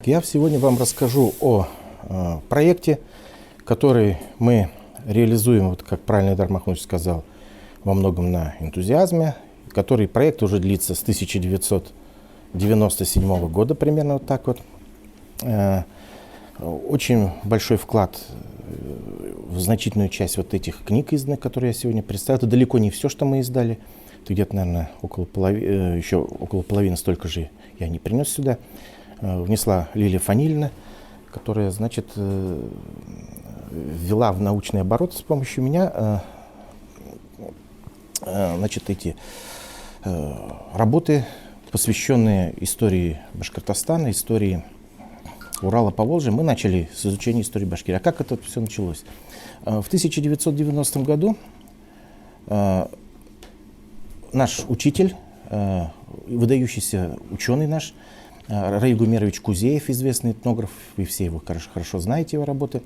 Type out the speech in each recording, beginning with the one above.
Так, я сегодня вам расскажу о проекте, который мы реализуем, вот как правильно Эльдар Махмудович сказал, во многом на энтузиазме. Который проект уже длится с 1997 года, примерно вот так вот. Очень большой вклад в значительную часть вот этих книг, изданных, которые я сегодня представил. Это далеко не все, что мы издали. Это где-то, наверное, еще около половины столько же я не принес сюда. Внесла Лилия Фанилина, которая, значит, ввела в научный оборот с помощью меня, значит, эти работы, посвященные истории Башкортостана, истории Урала, Поволжья. Мы начали с изучения истории Башкирии. А как это все началось? В 1990 году наш учитель, выдающийся ученый наш, Раиль Гумерович Кузеев, известный этнограф, вы все его хорошо знаете, его работы,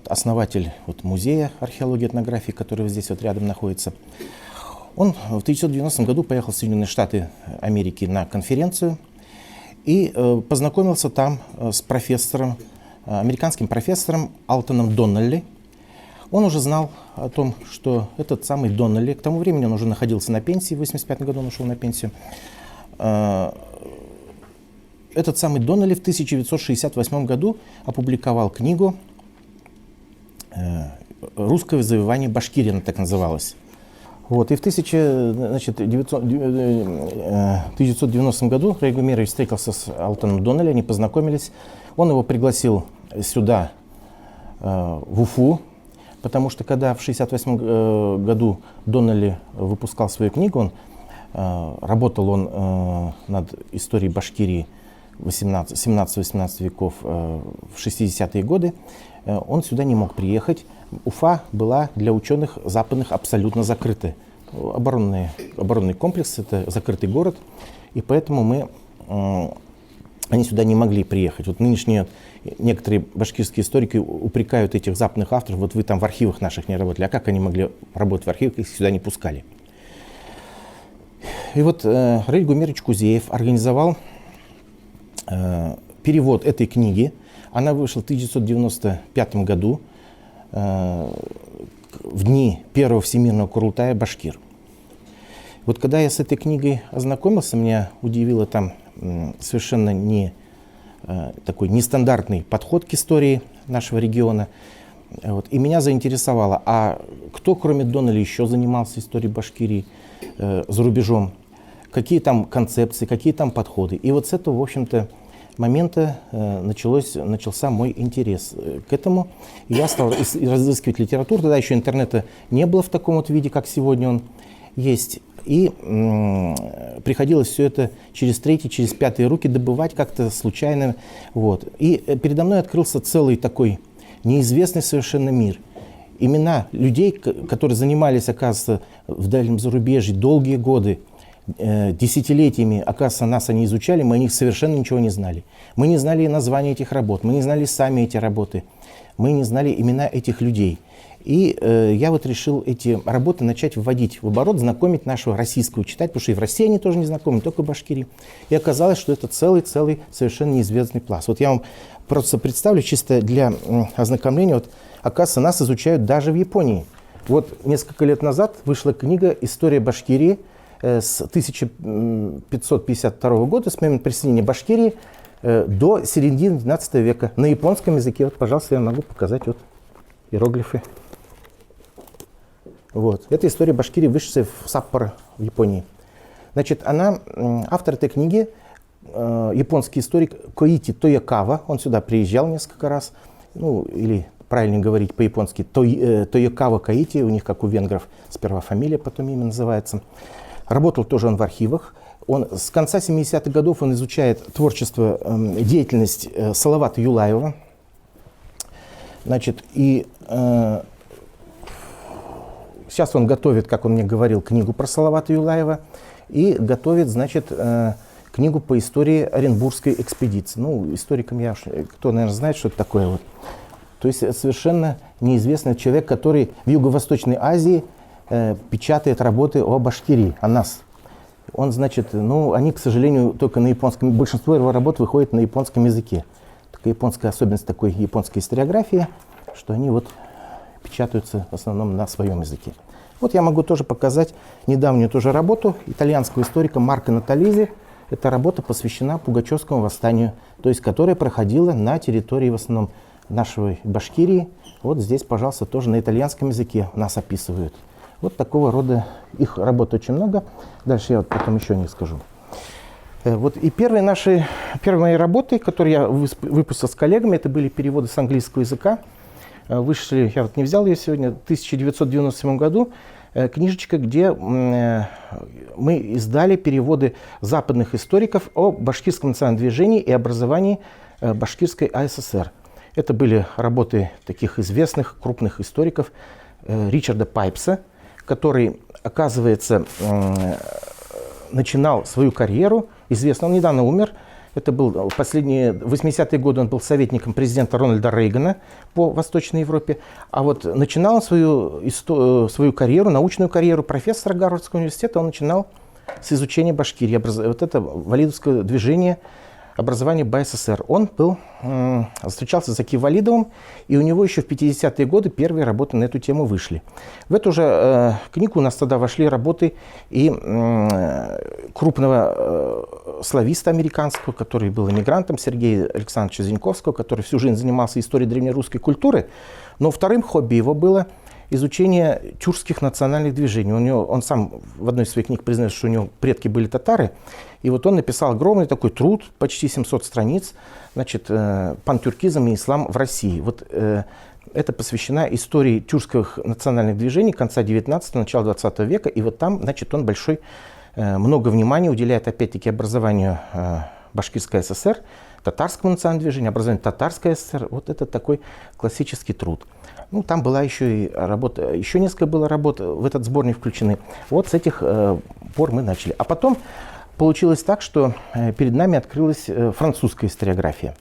основатель музея археологии и этнографии, который вот здесь вот рядом находится. Он в 1990 году поехал в Соединенные Штаты Америки на конференцию и познакомился там с профессором, американским профессором Алтоном Доннелли. Он уже знал о том, что этот самый Доннелли, к тому времени он уже находился на пенсии, в 1985 году он ушел на пенсию. Этот самый Доннелли в 1968 году опубликовал книгу «Русское завоевание Башкирии», она так называлась. Вот, и в 1990 году Раиль Гумерович встретился с Алтоном Доннелли, они познакомились. Он его пригласил сюда, в Уфу, потому что когда в 1968 году Доннелли выпускал свою книгу, работал он над историей Башкирии 17-18 веков в 60-е годы, он сюда не мог приехать. Уфа была для ученых западных абсолютно закрыта. Оборонный комплекс, это закрытый город, и поэтому они сюда не могли приехать. Вот нынешние некоторые башкирские историки упрекают этих западных авторов, вот вы там в архивах наших не работали, а как они могли работать в архивах, их сюда не пускали. И вот Раиль Гумерович Кузеев организовал перевод этой книги. Она вышла в 1995 году, в дни первого всемирного Курултая Башкир. Вот когда я с этой книгой ознакомился, меня удивило там совершенно такой нестандартный подход к истории нашего региона. Вот. И меня заинтересовало, а кто, кроме Доннелли, еще занимался историей Башкирии за рубежом? Какие там концепции, какие там подходы? И вот с этого, в общем-то, момента начался мой интерес к этому. Я стал разыскивать литературу. Тогда еще интернета не было в таком вот виде, как сегодня он есть. И приходилось все это через третьи, через пятые руки добывать как-то случайно. Вот. И передо мной открылся целый такой неизвестный совершенно мир. Имена людей, которые занимались, оказывается, в дальнем зарубежье долгие годы, десятилетиями, оказывается, нас они изучали, мы о них совершенно ничего не знали. Мы не знали названия этих работ, мы не знали сами эти работы, мы не знали имена этих людей. И я вот решил эти работы начать вводить в оборот, знакомить нашего российского читателя, потому что и в России они тоже не знакомы, не только в Башкирии. И оказалось, что это целый совершенно неизвестный пласт. Вот я вам просто представлю, чисто для ознакомления, вот, оказывается, нас изучают даже в Японии. Вот несколько лет назад вышла книга «История Башкирии», с 1552 года, с момента присоединения Башкирии до середины 12 века на японском языке. Вот, пожалуйста, я могу показать вот иероглифы. Вот. Это история Башкирии, вышедшая в Саппоро, в Японии. Значит, автор этой книги, японский историк Коити Тоякава, он сюда приезжал несколько раз, или правильно говорить по-японски, Тоякава Коити, у них, как у венгров, сперва фамилия, потом имя называется. Работал тоже он в архивах. Он с конца 70-х годов он изучает творчество, деятельность Салавата Юлаева. Значит, и сейчас он готовит, как он мне говорил, книгу про Салавата Юлаева и готовит, значит, книгу по истории Оренбургской экспедиции. Историкам кто, наверное, знает, что это такое. Вот. То есть совершенно неизвестный человек, который в Юго-Восточной Азии печатает работы о Башкирии, о нас. Он, значит, ну, они, к сожалению, только на японском, большинство его работ выходит на японском языке. Такая японская особенность такой японской историографии, что они вот печатаются в основном на своем языке. Вот я могу тоже показать недавнюю тоже работу итальянского историка Марко Натализи. Эта работа посвящена Пугачевскому восстанию, то есть которая проходила на территории в основном нашей Башкирии. Вот здесь, пожалуйста, тоже на итальянском языке нас описывают. Вот такого рода их работ очень много. Дальше я вот потом еще не скажу. Вот и первые мои работы, которые я выпустил с коллегами, это были переводы с английского языка. Вышли, я вот не взял ее сегодня, в 1997 году, книжечка, где мы издали переводы западных историков о башкирском национальном движении и образовании Башкирской АССР. Это были работы таких известных крупных историков Ричарда Пайпса, который, оказывается, начинал свою карьеру, известно, он недавно умер, это был последние 80-е годы, он был советником президента Рональда Рейгана по Восточной Европе. А вот начинал он свою карьеру, научную карьеру профессора Гарвардского университета, он начинал с изучения Башкирии. Вот это валидовское движение образования БССР. Он встречался с Заки Валидовым, и у него еще в 50-е годы первые работы на эту тему вышли. В эту же книгу у нас тогда вошли работы и крупного слависта американского, который был эмигрантом, Сергея Александровича Зиньковского, который всю жизнь занимался историей древнерусской культуры, но вторым хобби его было изучение тюркских национальных движений. Он сам в одной из своих книг признается, что у него предки были татары. И вот он написал огромный такой труд, почти 700 страниц, значит, «Пантюркизм и ислам в России». Вот это посвящено истории тюркских национальных движений конца 19-го, начала 20 века. И вот там, значит, он много внимания уделяет, опять-таки, образованию Башкирской ССР, татарскому национальному движению, образованию татарской ССР. Вот это такой классический труд. Ну, там была еще и работа, еще несколько было работ в этот сборник включены. Вот с этих пор мы начали. А потом получилось так, что перед нами открылась французская историография.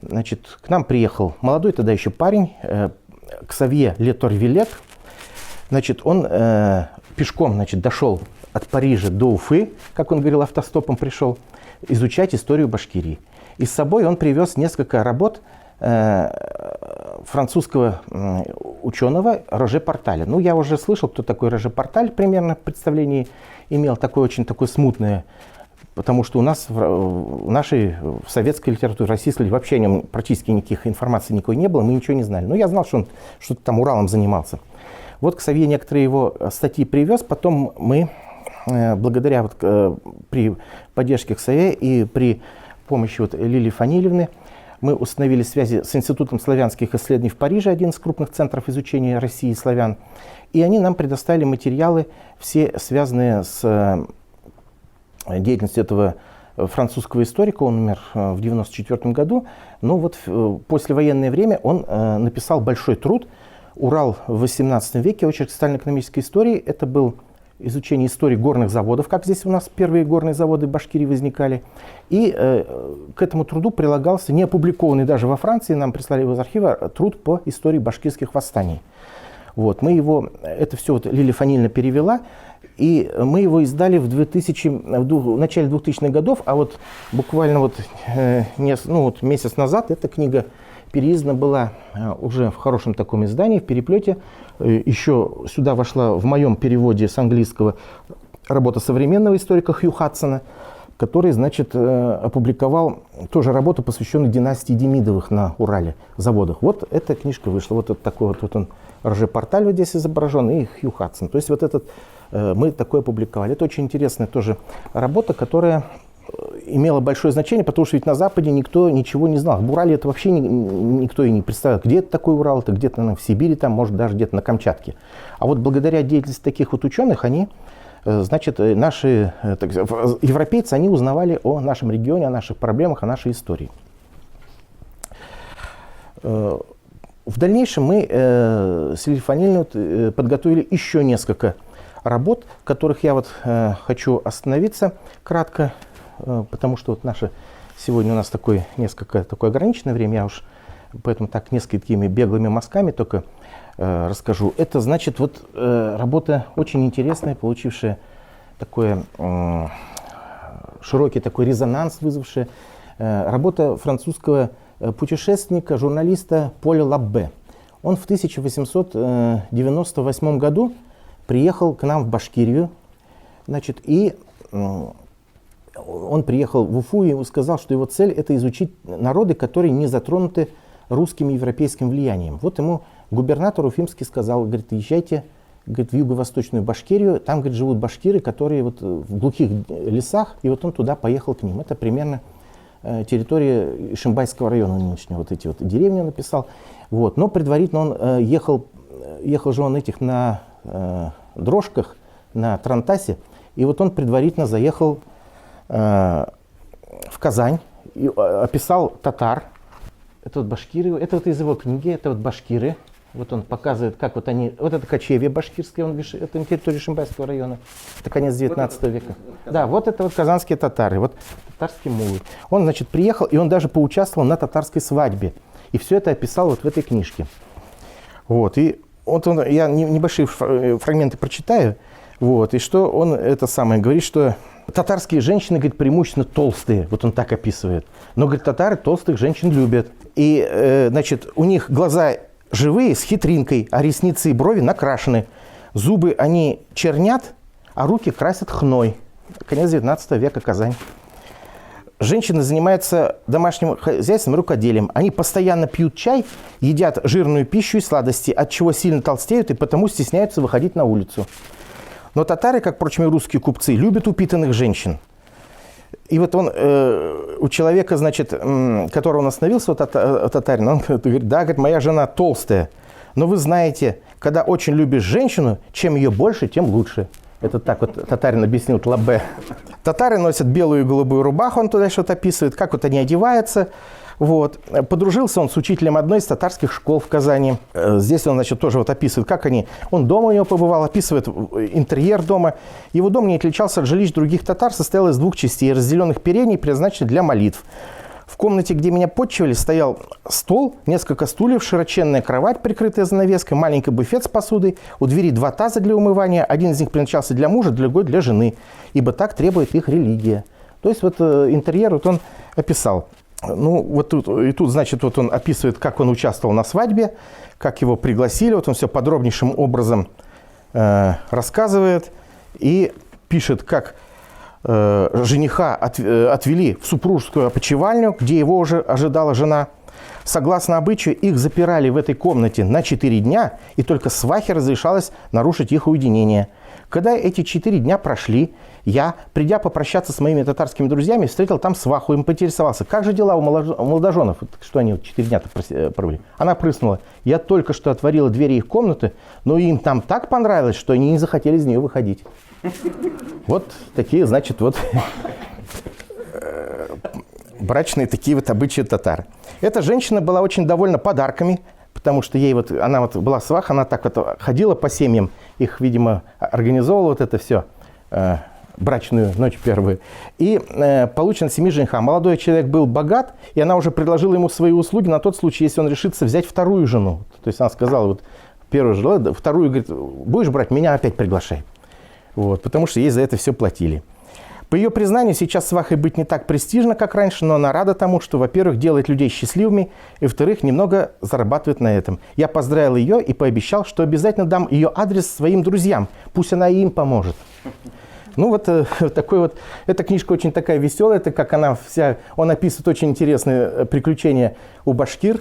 Значит, к нам приехал молодой тогда еще парень, Ксавье Ле-Торвилек. Значит, он пешком, значит, дошел от Парижа до Уфы, как он говорил, автостопом пришел, изучать историю Башкирии. И с собой он привез несколько работ французского ученого Роже Порталя. Ну, я уже слышал, кто такой Роже Порталь, примерно представление имел, такое смутное, потому что у нас в нашей советской литературе, российской, вообще о нем практически никаких информации никакой не было, мы ничего не знали. Но я знал, что он что-то там Уралом занимался. Вот Ксавье некоторые его статьи привез, потом мы, благодаря при поддержке Ксавье и при помощи Лилии Фанилевны, мы установили связи с Институтом славянских исследований в Париже, один из крупных центров изучения России и славян. И они нам предоставили материалы, все связанные с деятельностью этого французского историка. Он умер в 1994 году. Но вот в послевоенное время он написал большой труд «Урал в XVIII веке. Очерк социально-экономической истории». Это был изучение истории горных заводов, как здесь у нас первые горные заводы в Башкирии возникали. И к этому труду прилагался, не опубликованный даже во Франции, нам прислали его из архива, труд по истории башкирских восстаний. Вот, это все Лилия Фанильевна перевела, и мы его издали в начале 2000-х годов, а вот буквально месяц назад эта книга переиздана была уже в хорошем таком издании, в переплете. Еще сюда вошла в моем переводе с английского работа современного историка Хью Хадсона, который, значит, опубликовал тоже работу, посвященную династии Демидовых на Урале, заводах. Вот эта книжка вышла. Вот такой вот он, Роже Порталь вот здесь изображен, и Хью Хадсон. То есть вот мы такое опубликовали. Это очень интересная тоже работа, которая имела большое значение, потому что ведь на Западе никто ничего не знал. В Урале это вообще никто и не представлял, где это такой Урал, это где-то в Сибири, там, может, даже где-то на Камчатке. А вот благодаря деятельности таких вот ученых, значит, европейцы, они узнавали о нашем регионе, о наших проблемах, о нашей истории. В дальнейшем мы с Лилией Фанильевной подготовили еще несколько работ, в которых я хочу остановиться кратко, потому что сегодня у нас несколько такое ограниченное время, я уж поэтому так несколькими беглыми мазками только расскажу. Это, значит, работа очень интересная, получившая такое, широкий такой резонанс вызвавшая работа французского путешественника, журналиста Поля Лаббе. Он в 1898 году приехал к нам в Башкирию, значит, и он приехал в Уфу и сказал, что его цель – это изучить народы, которые не затронуты русским и европейским влиянием. Вот ему губернатор уфимский сказал, говорит, езжайте, говорит, в юго-восточную Башкирию, там, говорит, живут башкиры, которые вот в глухих лесах, и вот он туда поехал к ним. Это примерно территория Ишимбайского района нынешнего, вот эти вот деревни он написал. Вот. Но предварительно он ехал же он на дрожках, на Тарантасе, и вот он предварительно заехал в Казань и описал татар. Это вот башкиры, это вот из его книги, это вот башкиры. Вот он показывает, как вот они, вот это кочевье башкирское, это на территории Шимбайского района, это конец 19 века. Да, вот это вот казанские татары, вот татарские муллы. Он, значит, приехал, и он даже поучаствовал на татарской свадьбе. И все это описал вот в этой книжке. Вот, и вот он, я небольшие фрагменты прочитаю, вот, и что он это самое говорит, что татарские женщины, говорит, преимущественно толстые, вот он так описывает. Но, говорит, татары толстых женщин любят. И, значит, у них глаза живые, с хитринкой, а ресницы и брови накрашены. Зубы они чернят, а руки красят хной. Конец 19 века, Казань. Женщины занимаются домашним хозяйством, рукоделием. Они постоянно пьют чай, едят жирную пищу и сладости, от чего сильно толстеют и потому стесняются выходить на улицу. Но татары, как, впрочем, и русские купцы, любят упитанных женщин. И вот он, у человека, значит, которого он остановился, вот татарин, он говорит, да, говорит, моя жена толстая, но вы знаете, когда очень любишь женщину, чем ее больше, тем лучше. Это так вот татарин объяснил Лаббе. Татары носят белую и голубую рубаху, он туда что-то описывает, как вот они одеваются. Вот. Подружился он с учителем одной из татарских школ в Казани. Здесь он, значит, тоже вот описывает, как они... Он дома у него побывал, описывает интерьер дома. Его дом не отличался от жилищ других татар, состоял из двух частей, разделенных передней, предназначенных для молитв. В комнате, где меня подчивали, стоял стол, несколько стульев, широченная кровать, прикрытая занавеской, маленький буфет с посудой, у двери 2 таза для умывания, один из них предназначался для мужа, другой для жены, ибо так требует их религия. То есть вот интерьер вот он описал. Ну, вот тут, и тут, значит, вот он описывает, как он участвовал на свадьбе, как его пригласили, вот он все подробнейшим образом рассказывает и пишет, как жениха отвели в супружескую опочивальню, где его уже ожидала жена. Согласно обычаю, их запирали в этой комнате на 4 дня, и только свахе разрешалось нарушить их уединение. Когда эти 4 дня прошли, я, придя попрощаться с моими татарскими друзьями, встретил там сваху, им поинтересовался, как же дела у молодоженов, что они 4 дня провели. Она прыснула, я только что отворила двери их комнаты, но им там так понравилось, что они не захотели из нее выходить. Вот такие, значит, вот брачные такие вот обычаи татар. Эта женщина была очень довольна подарками, потому что ей вот, она вот была сваха, она так вот ходила по семьям, их, видимо, организовывала вот это все, брачную ночь первую. И получен 7 жениха. Молодой человек был богат, и она уже предложила ему свои услуги на тот случай, если он решится взять вторую жену. То есть она сказала, вот первую жила, вторую, говорит, будешь брать, меня опять приглашай. Вот, потому что ей за это все платили. По ее признанию, сейчас свахой быть не так престижно, как раньше, но она рада тому, что, во-первых, делает людей счастливыми, и, во-вторых, немного зарабатывает на этом. Я поздравил ее и пообещал, что обязательно дам ее адрес своим друзьям, пусть она и им поможет. Ну вот такой вот, эта книжка очень такая веселая, это как она вся, он описывает очень интересные приключения у башкир,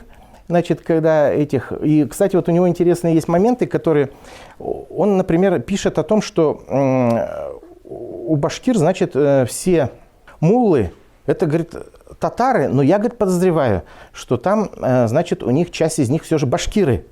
значит, когда этих, и, кстати, вот у него интересные есть моменты, которые, он, например, пишет о том, что у башкир, значит, все муллы, это, говорит, татары, но я, говорит, подозреваю, что там, значит, у них часть из них все же башкиры.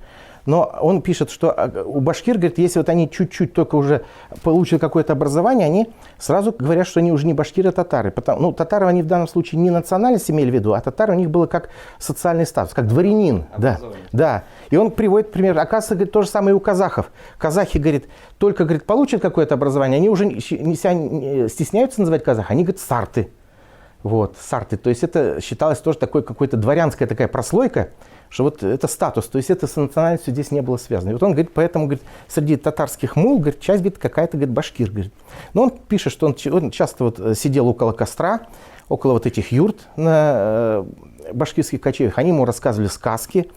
Но он пишет, что у башкир, говорит, если вот они чуть-чуть только уже получат какое-то образование, они сразу говорят, что они уже не башкиры, а татары. Ну, татары, они в данном случае не национальность имели в виду, а татары у них было как социальный статус, как дворянин. Да, да. И он приводит пример. Оказывается, говорит, то же самое и у казахов. Казахи, говорит, только, говорит, получат какое-то образование, они уже не стесняются называть казах, они, говорит, сарты. Вот, сарты. То есть это считалось тоже такой какой-то дворянская такая прослойка, что вот это статус, то есть это с национальностью здесь не было связано. И вот он говорит, поэтому, говорит, среди татарских мул, говорит, часть, говорит, какая-то, говорит, башкир, говорит. Но он пишет, что он часто вот сидел около костра, около вот этих юрт на башкирских кочевьях. Они ему рассказывали сказки,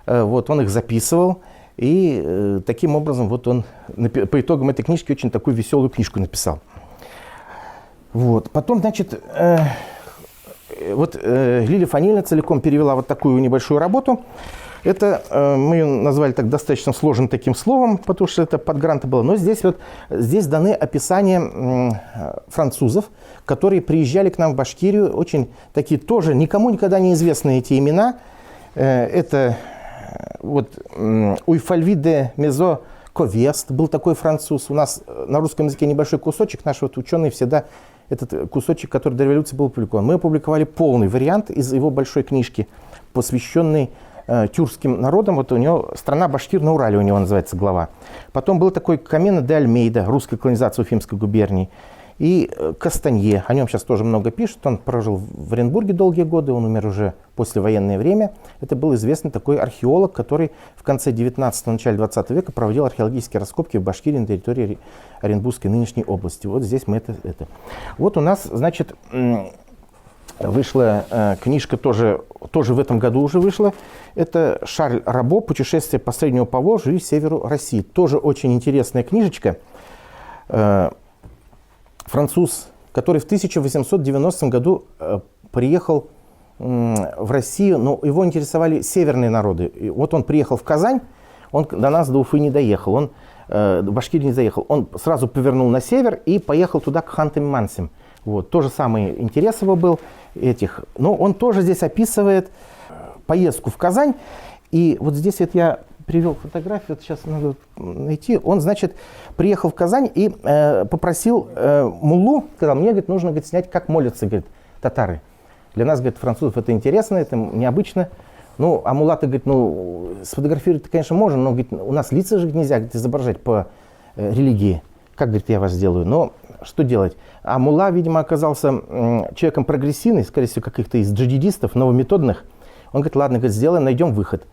вот, он их записывал. И таким образом вот он по итогам этой книжки очень такую веселую книжку написал. Вот. Потом, значит, Лилия Фанилина целиком перевела вот такую небольшую работу. Это мы ее назвали так достаточно сложным таким словом, потому что это под гранты было. Но здесь даны описания французов, которые приезжали к нам в Башкирию. Очень такие тоже никому никогда не известные эти имена. Это вот Уйфальви де Мезо Ковест был такой француз. У нас на русском языке небольшой кусочек. Наши вот ученые всегда этот кусочек, который до революции был опубликован. Мы опубликовали полный вариант из его большой книжки, посвященный тюркским народам. Вот у него «Страна Башкир на Урале» у него называется глава. Потом был такой Камено де Альмейда, русская колонизация Уфимской губернии. И Кастанье, о нем сейчас тоже много пишут. Он прожил в Оренбурге долгие годы, он умер уже послевоенное время. Это был известный такой археолог, который в конце 19-го, начале 20 века проводил археологические раскопки в Башкирии на территории Оренбургской нынешней области. Вот здесь мы это. Вот у нас, значит, вышла книжка, тоже в этом году уже вышла. Это Шарль Рабо «Путешествие по Среднему Поволжью и северу России». Тоже очень интересная книжечка. Француз, который в 1890 году приехал в Россию, но его интересовали северные народы. И вот он приехал в Казань, он до нас, до Уфы не доехал, он в Башкирию не заехал. Он сразу повернул на север и поехал туда, к Хантам-Мансим. Вот, то же самое интерес его был этих. Но он тоже здесь описывает поездку в Казань. И вот здесь вот я привел фотографию, вот сейчас надо найти. Он, значит, приехал в Казань и попросил муллу, сказал, мне, говорит, нужно, говорит, снять, как молятся, говорит, татары. Для нас, говорит, французов это интересно, это необычно. Ну, а мулла-то, говорит, ну, сфотографировать, конечно, можно, но, говорит, у нас лица же нельзя, говорит, изображать по религии. Как, говорит, я вас сделаю? Но что делать? А мулла, видимо, оказался человеком прогрессивным, скорее всего, каких-то из джадидистов, новометодных. Он говорит, ладно, говорит, сделаем, найдем выход.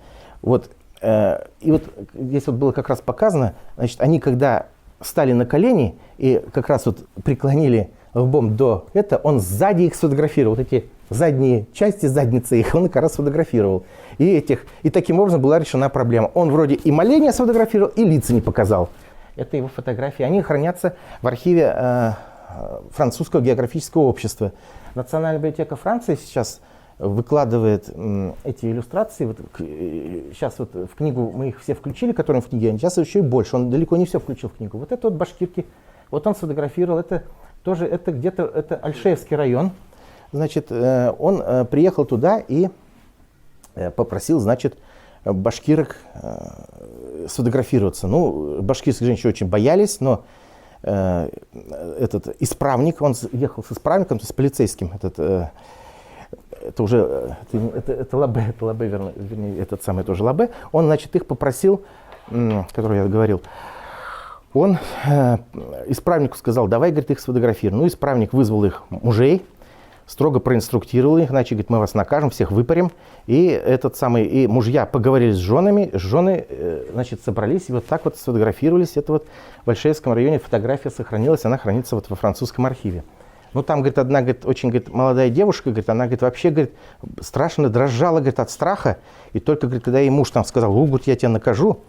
Вот. И вот здесь вот было как раз показано, значит, они когда встали на колени и как раз вот преклонили лбом до этого, он сзади их сфотографировал, вот эти задние части, задницы их, он как раз сфотографировал. И таким образом была решена проблема. Он вроде и моления сфотографировал, и лица не показал. Это его фотографии. Они хранятся в архиве Французского географического общества. Национальная библиотека Франции сейчас выкладывает эти иллюстрации. Вот, сейчас вот в книгу мы их все включили, которые в книге, а сейчас еще и больше. Он далеко не все включил в книгу. Вот это вот башкирки. Вот он сфотографировал. Это тоже это где-то это Альшеевский район. Значит, он приехал туда и попросил, значит, башкирок сфотографироваться. Ну, башкирские женщины очень боялись, но этот исправник, он ехал с исправником, то есть с полицейским, это уже, это Лабе, вернее, этот самый тоже Лабе, он, значит, их попросил, который я говорил, он исправнику сказал, давай, говорит, их сфотографируем. Ну, исправник вызвал их мужей, строго проинструктировал их, иначе, говорит, мы вас накажем, всех выпарим. И мужья поговорили с женами, жены, значит, собрались и вот так вот сфотографировались. Это вот в Альшеевском районе фотография сохранилась, она хранится вот во французском архиве. Ну, там, говорит, одна, говорит, очень, говорит, молодая девушка, говорит, она, говорит, вообще, говорит, страшно дрожала, говорит, от страха. И только, говорит, когда ей муж там сказал, говорит, я тебя накажу,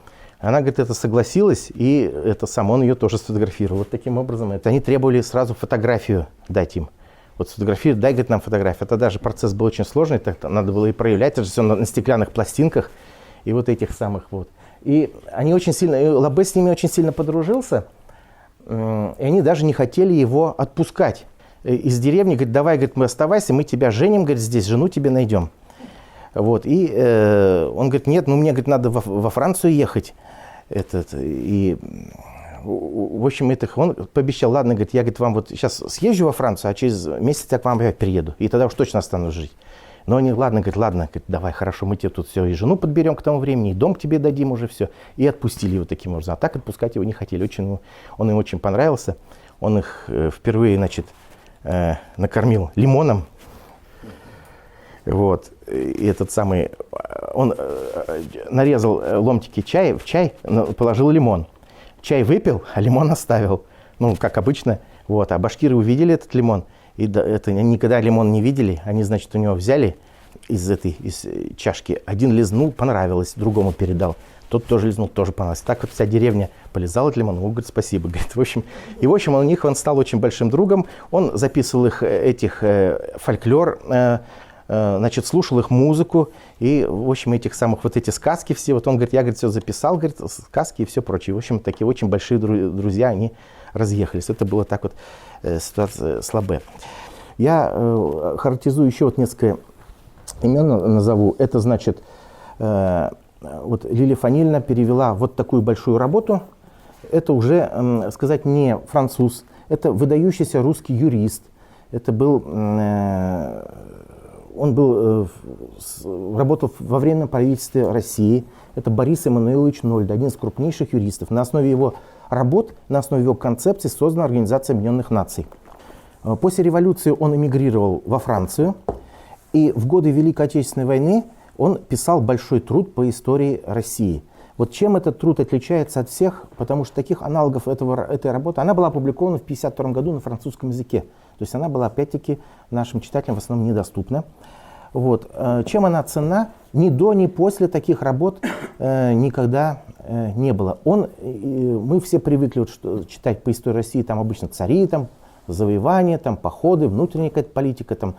она, говорит, это согласилась, и он ее тоже сфотографировал. Вот таким образом, они требовали сразу фотографию дать им. Вот сфотографировать, дай, говорит, нам фотографию. Это даже процесс был очень сложный, так надо было и проявлять, это же все на стеклянных пластинках и вот этих самых вот. И они очень сильно, Лабе с ними очень сильно подружился, и они даже не хотели его отпускать из деревни. Говорит, давай, говорит, мы оставайся, мы тебя женим, говорит, здесь, жену тебе найдем. Вот, и он говорит, нет, ну мне, говорит, надо во Францию ехать. В общем, он пообещал, ладно, говорит, я, говорит, вам вот сейчас съезжу во Францию, а через месяц я к вам опять приеду, и тогда уж точно останусь жить. Но они, ладно, говорит, давай, хорошо, мы тебе тут все, и жену подберем к тому времени, и дом к тебе дадим уже все. И отпустили его таким образом. А так отпускать его не хотели. Он им очень понравился. Он их впервые, значит, накормил лимоном. Вот. И этот самый, он нарезал ломтики чая, в чай положил лимон. Чай выпил, а лимон оставил. Ну, как обычно. Вот. А башкиры увидели этот лимон. И это никогда лимон не видели. Они, значит, у него взяли из чашки. Один лизнул, понравилось, другому передал. Тот тоже лизнул, тоже понравилось. Так вот вся деревня полизала этот лимон. Он говорит, спасибо. Говорит, в общем, у них он стал очень большим другом. Он записывал их, фольклор, значит, слушал их музыку. И, в общем, эти сказки все. Вот он говорит, я, говорит, все записал, говорит, сказки и все прочее. В общем, такие очень большие друзья, они разъехались. Это было так вот ситуация слабая. Я характеризую еще вот несколько имен назову. Это, значит, вот Лилия Фанилина перевела вот такую большую работу. Это уже, сказать, не француз. Это выдающийся русский юрист. Это был, он работал во временном правительстве России. Это Борис Эммануилович Нольде, один из крупнейших юристов. На основе его работ, на основе его концепций создана Организация Объединенных Наций. После революции он эмигрировал во Францию. И в годы Великой Отечественной войны он писал большой труд по истории России. Вот чем этот труд отличается от всех, потому что таких аналогов этой работы, она была опубликована в 1952 году на французском языке. То есть она была, опять-таки, нашим читателям в основном недоступна. Вот. Чем она ценна? Ни до, ни после таких работ никогда не было. Мы все привыкли читать по истории России, там обычно цари, там, завоевания, там, походы, внутренняя какая-то политика, там,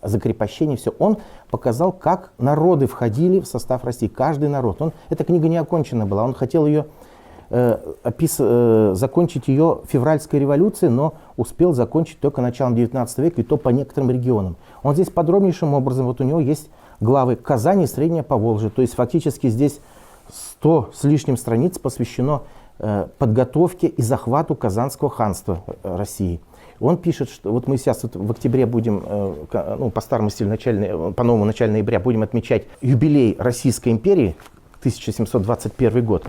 закрепощение, все. Он показал, как народы входили в состав России, каждый народ. Эта книга не окончена была, он хотел ее закончить ее февральской революцией, но успел закончить только началом 19 века, и то по некоторым регионам. Он здесь подробнейшим образом, вот у него есть главы Казани и Среднее Поволжье, то есть фактически здесь 100 с лишним страниц посвящено подготовке и захвату Казанского ханства России. Он пишет, что вот мы сейчас в октябре будем, по старому стилю, по новому начале ноября будем отмечать юбилей Российской империи, 1721 год.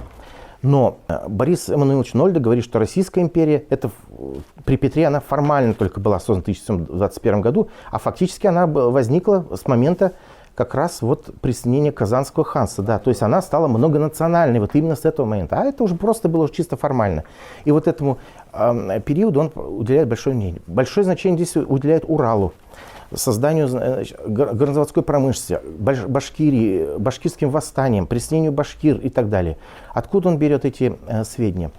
Но Борис Эммануилович Нольде говорит, что Российская империя, при Петре она формально только была создана в 1721 году, а фактически она возникла с момента как раз вот присоединения Казанского ханства. Да, то есть она стала многонациональной вот именно с этого момента. А это уже просто было чисто формально. И вот этому периоду он уделяет большое внимание. Большое значение здесь уделяет Уралу, созданию горнозаводской промышленности, Башкирии, башкирским восстаниям, присоединению башкир и так далее. Откуда он берет эти сведения?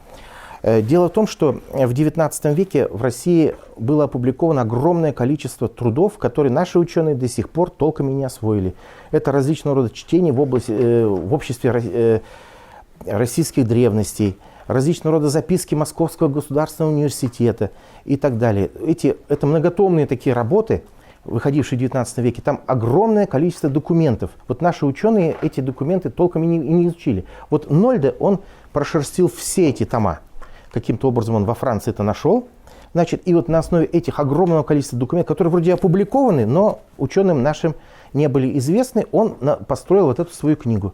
Дело в том, что в XIX веке в России было опубликовано огромное количество трудов, которые наши ученые до сих пор толком и не освоили. Это различного рода чтения в обществе российских древностей, различного рода записки Московского государственного университета и так далее. Это многотомные такие работы, выходившие в XIX веке, там огромное количество документов. Вот наши ученые эти документы толком и не изучили. Вот Нольде, он прошерстил все эти тома. Каким-то образом он во Франции это нашел. Значит, и вот на основе этих огромного количества документов, которые вроде опубликованы, но ученым нашим не были известны, он построил вот эту свою книгу.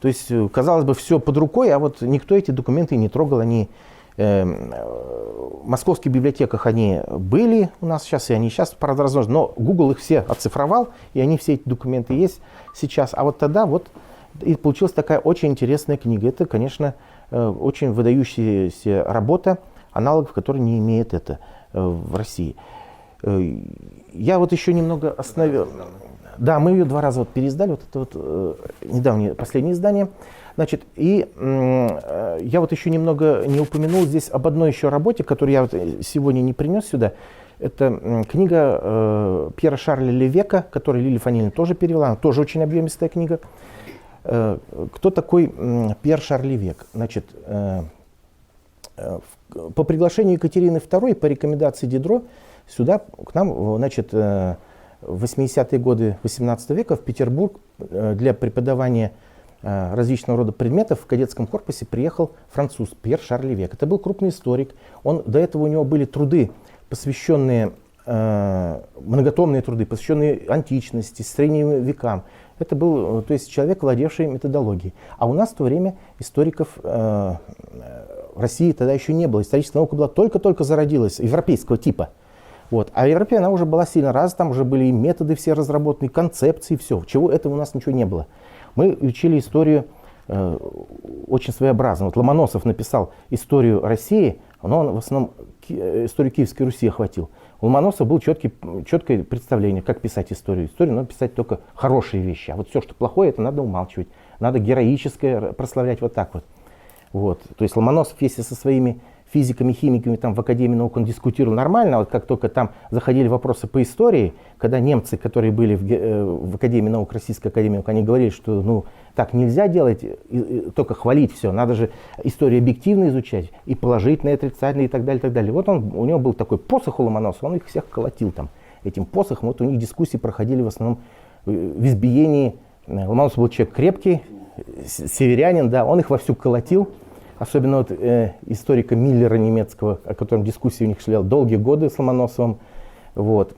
То есть, казалось бы, все под рукой, а вот никто эти документы не трогал. Они в московских библиотеках они были у нас сейчас, и они сейчас, правда, разложены. Но Google их все оцифровал, и они все эти документы есть сейчас. А вот тогда вот и получилась такая очень интересная книга. Это, конечно, очень выдающаяся работа, аналогов, которые не имеет это в России. Я вот еще немного остановил. Да, мы ее 2 раза вот переиздали, вот это вот недавнее, последнее издание. Значит, и я вот еще немного не упомянул здесь об одной еще работе, которую я вот сегодня не принес сюда. Это книга Пьера Шарля Левека, которую Лилия Фанилина тоже перевела, она тоже очень объемистая книга. Кто такой Пьер Шарль Левек? Значит, по приглашению Екатерины II, по рекомендации Дидро, сюда к нам, значит, в 80-е годы 18 века в Петербург для преподавания различного рода предметов в кадетском корпусе приехал француз Пьер Шарль Левек. Это был крупный историк. До этого у него были труды, посвященные, многотомные труды, посвященные античности, средним векам. Это был, то есть, человек, владевший методологией. А у нас в то время историков в России тогда еще не было. Историческая наука была только-только зародилась, европейского типа. Вот. А в Европе она уже была сильно развита, там уже были и методы все разработаны, и концепции, все. Чего этого у нас ничего не было. Мы учили историю очень своеобразно. Вот Ломоносов написал историю России, но он в основном историю Киевской Руси охватил. У Ломоносова было четкое представление, как писать историю. Историю надо писать только хорошие вещи. А вот все, что плохое, это надо умалчивать. Надо героическое прославлять вот так вот. Вот. То есть Ломоносов, если со своими физиками, химиками там, в Академии наук он дискутировал нормально, а вот как только там заходили вопросы по истории, когда немцы, которые были в Академии наук, Российской Академии наук, они говорили, что ну, так нельзя делать, только хвалить все, надо же историю объективно изучать, и положительное, и отрицательное, и так далее, и так далее. Вот у него был такой посох у Ломоносова, он их всех колотил там этим посохом, вот у них дискуссии проходили в основном в избиении. Ломоносов был человек крепкий, северянин, да, он их вовсю колотил. Особенно вот, историка Миллера немецкого, о котором дискуссии у них шли долгие годы с Ломоносовым. Вот.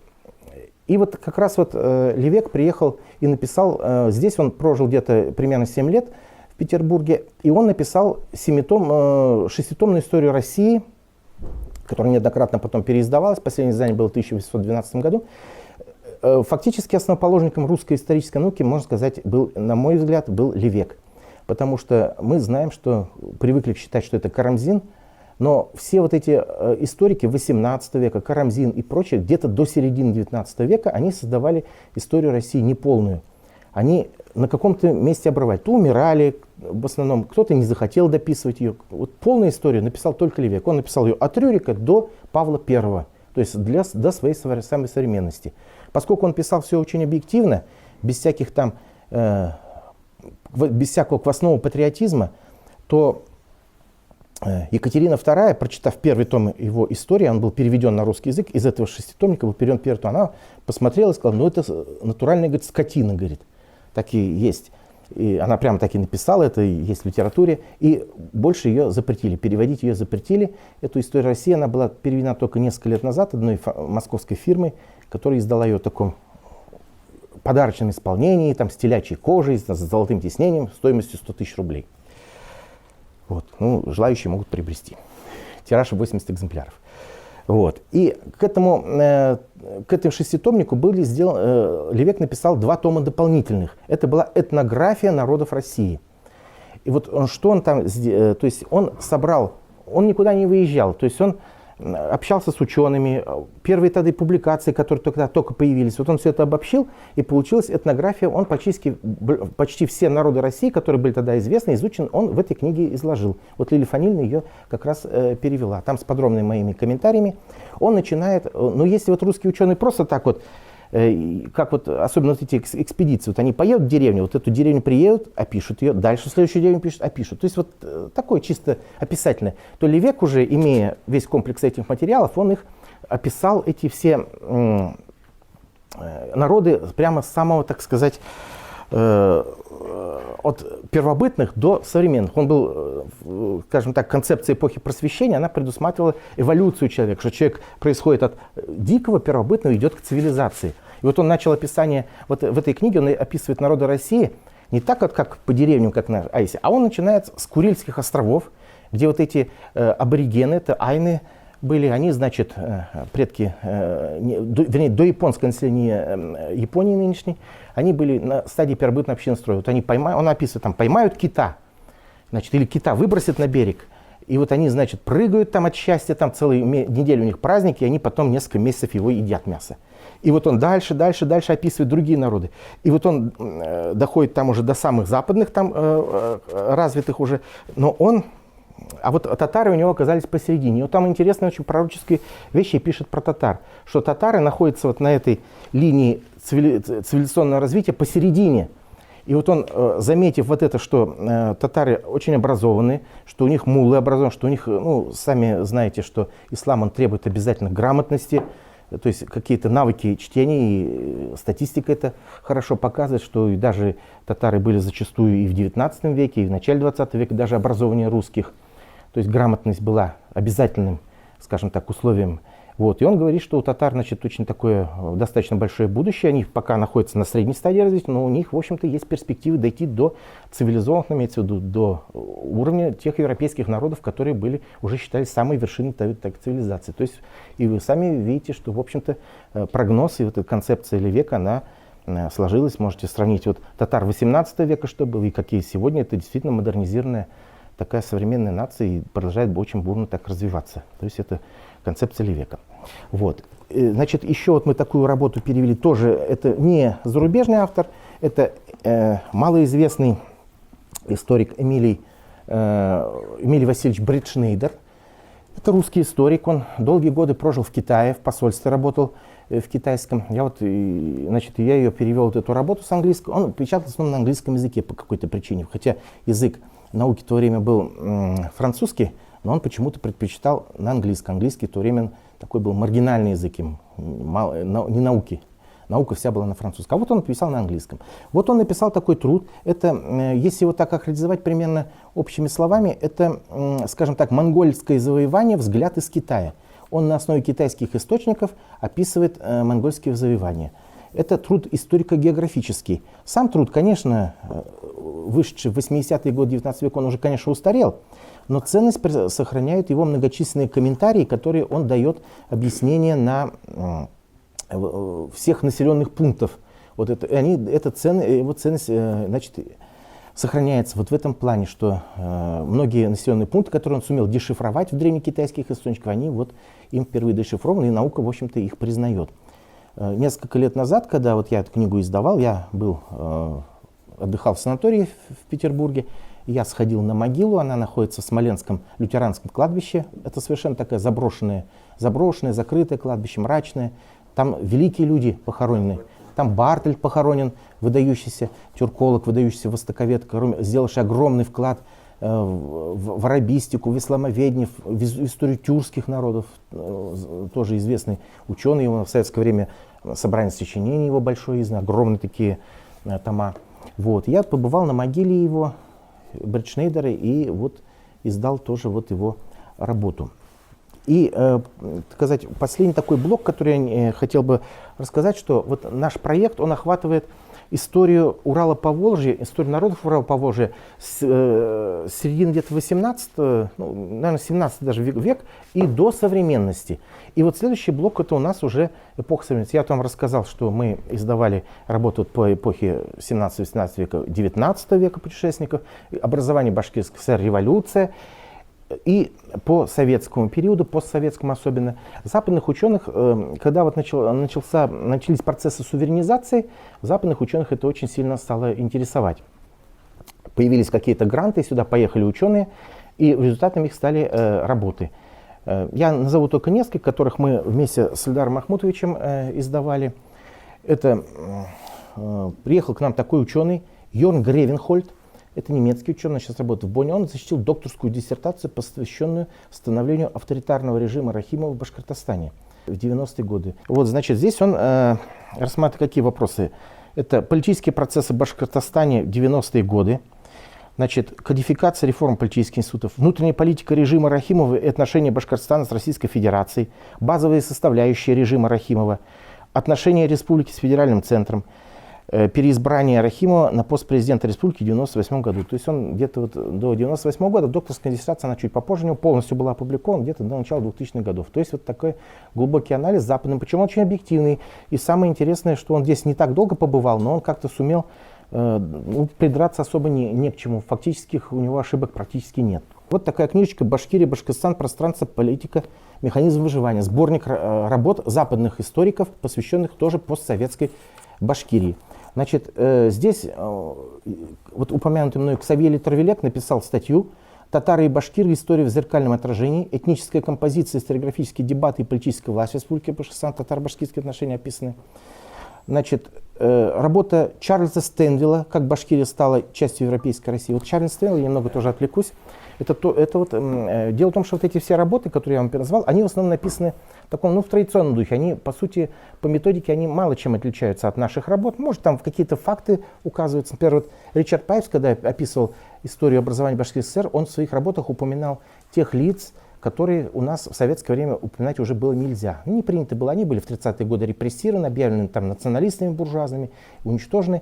И вот как раз вот Левек приехал и написал, здесь он прожил где-то примерно 7 лет в Петербурге, и он написал шеститомную историю России, которая неоднократно потом переиздавалась, последнее издание было в 1812 году. Фактически основоположником русской исторической науки, можно сказать, был, на мой взгляд, был Левек. Потому что мы знаем, что привыкли считать, что это Карамзин, но все вот эти историки 18 века, Карамзин и прочие, где-то до середины 19 века, они создавали историю России неполную. Они на каком-то месте обрывали. То умирали, в основном кто-то не захотел дописывать ее. Вот полную историю написал только Левек. Он написал ее от Рюрика до Павла I, то есть до своей самой современности. Поскольку он писал все очень объективно, без всяких там... без всякого квасного патриотизма, то Екатерина II, прочитав первый том его истории, он был переведен на русский язык, из этого шеститомника был переведен первый том, она посмотрела и сказала, ну это натуральная, говорит, скотина, говорит, так и есть. И она прямо так и написала, это есть в литературе, и больше ее запретили, переводить ее запретили. Эту историю России, она была переведена только несколько лет назад одной московской фирмой, которая издала ее в таком подарочном исполнении, там, с телячьей кожей, с золотым тиснением, стоимостью 100 тысяч рублей. Вот. Ну, желающие могут приобрести. Тираж 80 экземпляров. Вот. И к этому шеститомнику были сделаны, Левек написал 2 тома дополнительных. Это была этнография народов России. И вот что он там, то есть он собрал, он никуда не выезжал, то есть он общался с учеными, первые тогда публикации, которые только появились, вот он все это обобщил, и получилась этнография, он почти все народы России, которые были тогда известны, изучены, он в этой книге изложил. Вот Лилия Фанильна ее как раз перевела, там с подробными моими комментариями. Он начинает, ну если вот русские ученые просто так вот, как вот, особенно вот эти экспедиции, вот они поедут в деревню, вот эту деревню приедут, опишут ее, дальше в следующую деревню пишут, опишут. То есть вот такое чисто описательное. То Левек уже, имея весь комплекс этих материалов, он их описал, эти все народы прямо с самого, так сказать, от первобытных до современных. Он был, скажем так, концепция эпохи просвещения, она предусматривала эволюцию человека, что человек происходит от дикого, первобытного, идет к цивилизации. И вот он начал описание, вот в этой книге он описывает народы России не так, как по деревням, как на Айсе, а он начинает с Курильских островов, где вот эти аборигены, это айны, были, они, значит, предки, вернее, до японского населения Японии нынешней, они были на стадии первобытного общинного строя. Вот они он описывает, там, поймают кита, значит, или кита выбросят на берег, и вот они, значит, прыгают там от счастья, там целую неделю у них праздники, и они потом несколько месяцев его едят мясо. И вот он дальше описывает другие народы. И вот он доходит там уже до самых западных, там развитых уже, но он... А вот татары у него оказались посередине. И вот там интересные очень пророческие вещи пишет про татар, что татары находятся вот на этой линии цивилизационного развития посередине. И вот он, заметив вот это, что татары очень образованные, что у них муллы образованы, что у них, ну, сами знаете, что ислам, он требует обязательно грамотности, то есть какие-то навыки чтения, и статистика это хорошо показывает, что и даже татары были зачастую и в 19 веке, и в начале 20 века даже образованнее русских. То есть грамотность была обязательным, скажем так, условием. Вот. И он говорит, что у татар, значит, очень такое достаточно большое будущее. Они пока находятся на средней стадии развития, но у них, в общем-то, есть перспективы дойти до цивилизованных, имеется в виду, до уровня тех европейских народов, которые были, уже считались самой вершиной цивилизации. То есть, и вы сами видите, что, в общем-то, прогноз и вот эта концепция Левека, она сложилась. Можете сравнить вот татар 18 века, что было, и какие сегодня. Это действительно модернизированная такая современная нация и продолжает очень бурно так развиваться. То есть это концепция Левека. Вот. Значит, еще вот мы такую работу перевели, тоже это не зарубежный автор, это малоизвестный историк Эмилий Васильевич Бретшнейдер. Это русский историк, он долгие годы прожил в Китае, в посольстве работал в китайском. Я ее перевел, вот эту работу с английского. Он печатал в основном на английском языке по какой-то причине, хотя язык науки в то время был французский, но он почему-то предпочитал на английском. Английский в то время такой был маргинальный язык, не науки. Наука вся была на французском. А вот он написал на английском. Вот он написал такой труд. Это, если его так охарактеризовать примерно общими словами, это, скажем так, монгольское завоевание, взгляд из Китая. Он на основе китайских источников описывает монгольские завоевания. Это труд историко-географический. Сам труд, конечно, вышедший в 80-е годы 19 века, он уже, конечно, устарел, но ценность сохраняют его многочисленные комментарии, которые он дает объяснение на всех населенных пунктов. Вот эта ценность, значит, сохраняется вот в этом плане, что многие населенные пункты, которые он сумел дешифровать в древнекитайских источниках, они вот им впервые дешифрованы, и наука, в общем-то, их признает. Несколько лет назад, когда вот я эту книгу издавал, я отдыхал в санатории в Петербурге, я сходил на могилу, она находится в Смоленском лютеранском кладбище. Это совершенно такое заброшенное, закрытое кладбище, мрачное. Там великие люди похоронены. Там Бартольд похоронен, выдающийся тюрколог, выдающийся востоковед, сделавший огромный вклад в арабистику, в исламоведение, в историю тюркских народов. Тоже известный ученый. Его в советское время собрание сочинений его большое издано, огромные такие тома. Вот. Я побывал на могиле его, Бретшнейдера, и вот издал тоже вот его работу. И сказать, последний такой блок, который я хотел бы рассказать, что вот наш проект, он охватывает историю Урала-Поволжья, историю народов Урала-Поволжья с середины где-то 18, наверное, 17 даже век и до современности. И вот следующий блок, это у нас уже эпоха современности. Я вам рассказал, что мы издавали работу по эпохе 17-18 века, 19 века путешественников, образование Башкирской ССР, революция. И по советскому периоду, постсоветскому особенно, западных ученых, когда вот начались процессы суверенизации, западных ученых это очень сильно стало интересовать. Появились какие-то гранты, сюда поехали ученые, и результатом их стали работы. Я назову только несколько, которых мы вместе с Эльдаром Махмутовичем издавали. Это приехал к нам такой ученый Йорн Гревенхольд. Это немецкий ученый, сейчас работает в Бонне. Он защитил докторскую диссертацию, посвященную становлению авторитарного режима Рахимова в Башкортостане в 90-е годы. Вот, значит, здесь он рассматривает какие вопросы. Это политические процессы в Башкортостане в 90-е годы. Значит, кодификация реформ политических институтов, внутренняя политика режима Рахимова и отношения Башкортостана с Российской Федерацией, базовые составляющие режима Рахимова, отношения республики с федеральным центром, переизбрание Рахимова на пост президента республики в 1998 году. То есть он где-то вот до 1998 года, докторская диссертация, она чуть попозже, у него полностью была опубликована где-то до начала 2000-х годов. То есть вот такой глубокий анализ западным, причем очень объективный. И самое интересное, что он здесь не так долго побывал, но он как-то сумел придраться особо не к чему. Фактически у него ошибок практически нет. Вот такая книжечка «Башкирия, Башкортостан. Пространство, политика, механизм выживания». Сборник работ западных историков, посвященных тоже постсоветской Башкирии. Значит, здесь вот упомянутый мной Ксавье Травелек написал статью «Татары и башкиры. История в зеркальном отражении. Этническая композиция, историографические дебаты и политическая власть в Республике Башкортостан. Татаро-башкирские отношения» описаны. Значит, работа Чарльза Стенвилла «Как Башкирия стала частью европейской России». Вот Чарльз Стенвилл, я немного тоже отвлекусь. Дело в том, что вот эти все работы, которые я вам назвал, они в основном написаны в таком, в традиционном духе. Они, по сути, по методике, они мало чем отличаются от наших работ. Может, там какие-то факты указываются. Например, вот Ричард Пайпс, когда описывал историю образования Башкирской ССР, он в своих работах упоминал тех лиц, которые у нас в советское время упоминать уже было нельзя. Не принято было, они были в 30-е годы репрессированы, объявлены там националистами буржуазными, уничтожены.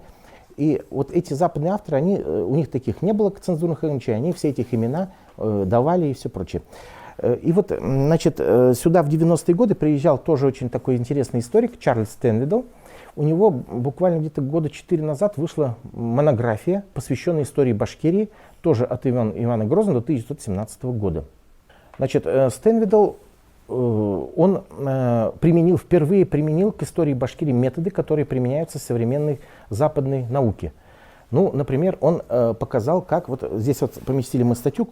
И вот эти западные авторы, у них таких не было цензурных ограничений, они все этих имена давали и все прочее. И вот, значит, сюда в 90-е годы приезжал тоже очень такой интересный историк Чарльз Стенвидл. У него буквально где-то года 4 назад вышла монография, посвященная истории Башкирии, тоже от Ивана Грозного до 1917 года. Значит, Стенвидл, он впервые применил к истории Башкирии методы, которые применяются в современной западной науке. Ну, например, он показал, как, вот здесь вот поместили мы статью,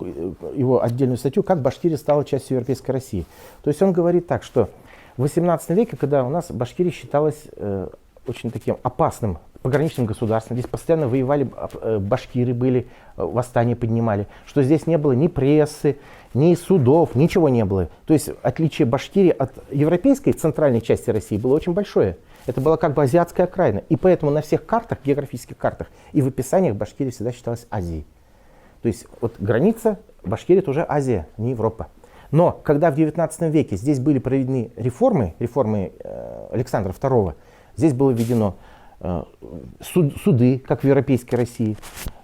его отдельную статью, как Башкирия стала частью Европейской России. То есть он говорит так, что в 18 веке, когда у нас Башкирия считалась очень таким опасным пограничным государством, здесь постоянно воевали башкиры, были, восстания поднимали, что здесь не было ни прессы, ни судов, ничего не было. То есть отличие Башкирии от европейской центральной части России было очень большое. Это была как бы азиатская окраина. И поэтому на всех картах, географических картах и в описаниях Башкирия всегда считалась Азией. То есть вот граница Башкирии это уже Азия, не Европа. Но когда в 19 веке здесь были проведены реформы Александра II, здесь было введено суды, как в европейской России,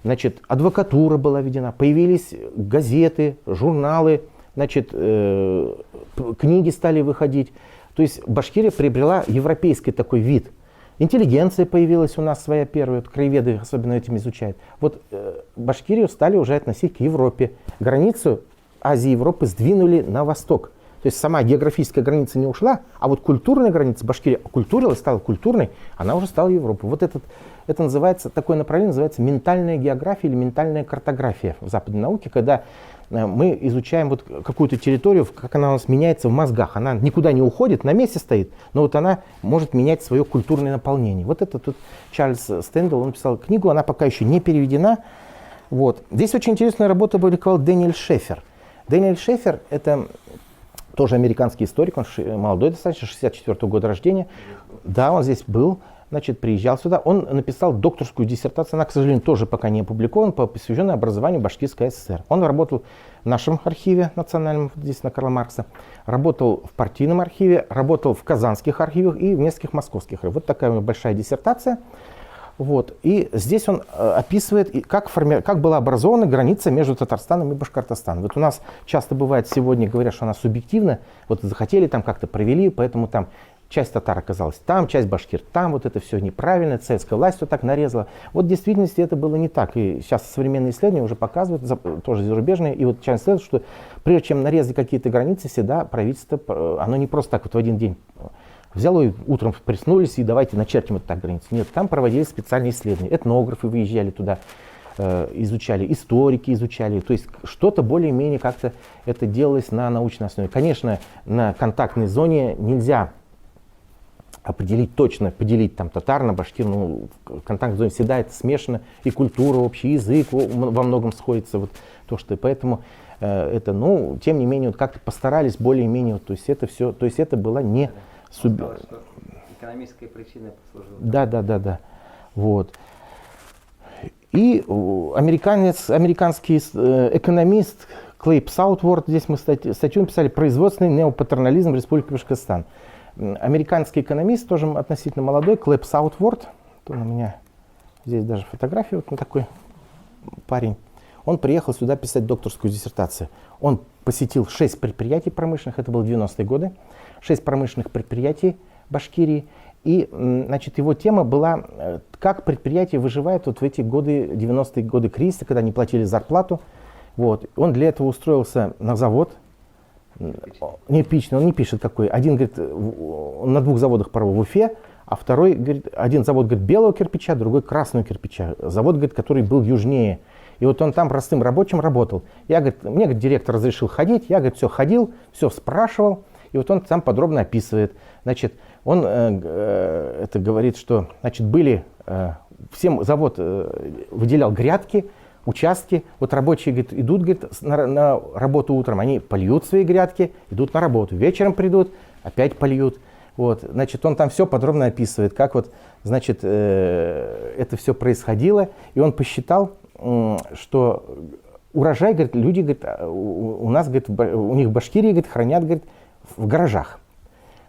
значит, адвокатура была введена, появились газеты, журналы, значит, книги стали выходить. То есть Башкирия приобрела европейский такой вид. Интеллигенция появилась у нас своя первая, вот краеведы особенно этим изучают. Вот Башкирию стали уже относить к Европе. Границу Азии и Европы сдвинули на восток. То есть сама географическая граница не ушла, а вот культурная граница Башкирии оккультурилась, стала культурной, она уже стала Европой. Вот это называется, такое направление называется ментальная география или ментальная картография в западной науке, когда мы изучаем вот какую-то территорию, как она у нас меняется в мозгах. Она никуда не уходит, на месте стоит, но вот она может менять свое культурное наполнение. Вот это тут Чарльз Стенвидл, он писал книгу, она пока еще не переведена. Вот. Здесь очень интересную работу опубликовал Дэниэль Шефер. Дэниэль Шефер — это тоже американский историк, он молодой достаточно, 64-го года рождения. Да, он здесь был, значит, приезжал сюда. Он написал докторскую диссертацию, она, к сожалению, тоже пока не опубликована, посвященная образованию Башкирской ССР. Он работал в нашем архиве национальном, здесь на Карла Маркса, работал в партийном архиве, работал в казанских архивах и в нескольких московских. Вот такая у него большая диссертация. Вот. И здесь он описывает, как была образована граница между Татарстаном и Башкортостаном. Вот у нас часто бывает сегодня, говорят, что она субъективна, вот захотели, там как-то провели, поэтому там часть татар оказалась там, часть башкир там, вот это все неправильно, советская власть вот так нарезала. Вот в действительности это было не так. И сейчас современные исследования уже показывают, тоже зарубежные, и вот часто следует, что прежде чем нарезать какие-то границы, всегда правительство, оно не просто так вот в один день взяло и утром приснулись и давайте начертим вот так границу. Нет, там проводились специальные исследования. Этнографы выезжали туда, изучали, историки изучали. То есть что-то более-менее как-то это делалось на научной основе. Конечно, на контактной зоне нельзя определить точно, поделить там татар на башкир. Ну, в контактной зоне всегда это смешано. И культура, общий язык во многом сходится. Вот то, что, поэтому это, ну, тем не менее, вот как-то постарались более-менее. То есть это все, то есть это была не... Экономическая причина послужила. Да. Вот. И американский экономист Клейб Саутворд, здесь мы статью написали «Производственный неопатернализм в Республике Башкортостан». Американский экономист, тоже относительно молодой, Клейб Саутворд, у меня здесь даже фотография, вот такой парень. Он приехал сюда писать докторскую диссертацию. Он посетил 6 предприятий промышленных, это было 90-е годы, 6 промышленных предприятий Башкирии. И, значит, его тема была, как предприятия выживают вот в эти годы, 90-е годы кризиса, когда не платили зарплату. Вот. Он для этого устроился на завод. Неэпичный, он не пишет какой. Один, говорит, он на 2 заводах поработал в Уфе, а второй, говорит, один завод, говорит, белого кирпича, другой красного кирпича. Завод, говорит, который был южнее. И вот он там простым рабочим работал. Я, говорит, мне, говорит, директор разрешил ходить, я, говорит, все ходил, все спрашивал. И вот он там подробно описывает. Значит, он это говорит, что, значит, были, всем завод выделял грядки, участки. Вот рабочие, говорит, идут, говорит, на работу утром, они польют свои грядки, идут на работу. Вечером придут, опять польют. Вот, значит, он там все подробно описывает, как вот, значит, это все происходило. И он посчитал, что урожай, говорит, люди, говорит, у нас, говорит, у них в Башкирии, говорит, хранят, говорит, в гаражах.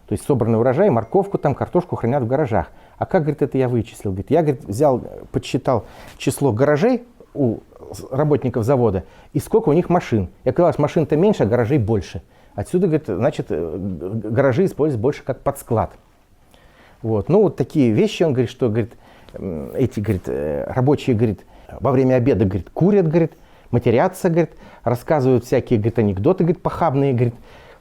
То есть собранный урожай, морковку, там, картошку хранят в гаражах. А как, говорит, это я вычислил? Говорит, я, говорит, взял, подсчитал число гаражей у работников завода и сколько у них машин. И оказалось, машин-то меньше, а гаражей больше. Отсюда, говорит, значит, гаражи используются больше как под склад. Вот. Ну, вот такие вещи, он говорит, что, говорит, эти, говорит, рабочие, говорит, во время обеда, говорит, курят, говорит, матерятся, говорит, рассказывают всякие, говорит, анекдоты, говорит, похабные, говорит.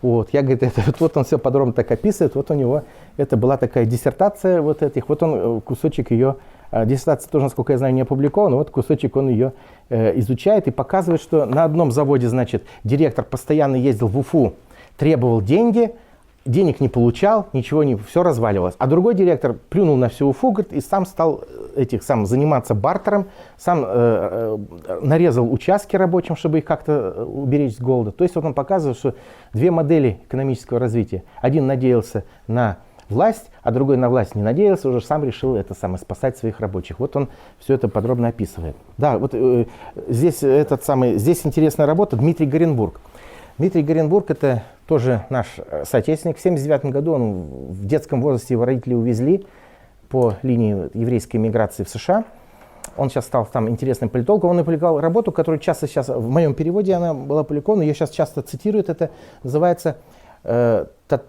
Вот, я, говорит, это, вот он все подробно так описывает, вот у него, это была такая диссертация вот этих, вот он кусочек ее, диссертация тоже, насколько я знаю, не опубликована, вот кусочек он ее изучает и показывает, что на одном заводе, значит, директор постоянно ездил в Уфу, требовал деньги, денег не получал, ничего не, все разваливалось. А другой директор плюнул на всю Уфу, говорит, и сам стал заниматься бартером, сам нарезал участки рабочим, чтобы их как-то уберечь с голода. То есть вот он показывает, что две модели экономического развития. Один надеялся на власть, а другой на власть не надеялся, уже сам решил спасать своих рабочих. Вот он все это подробно описывает. Да, вот здесь интересная работа Дмитрий Горенбург. Дмитрий Горенбург — это тоже наш соотечественник. В 1979 году он в детском возрасте его родители увезли по линии еврейской миграции в США. Он сейчас стал там интересным политологом. Он опубликовал работу, которую часто сейчас, в моем переводе она была опубликована, ее сейчас часто цитируют. Это называется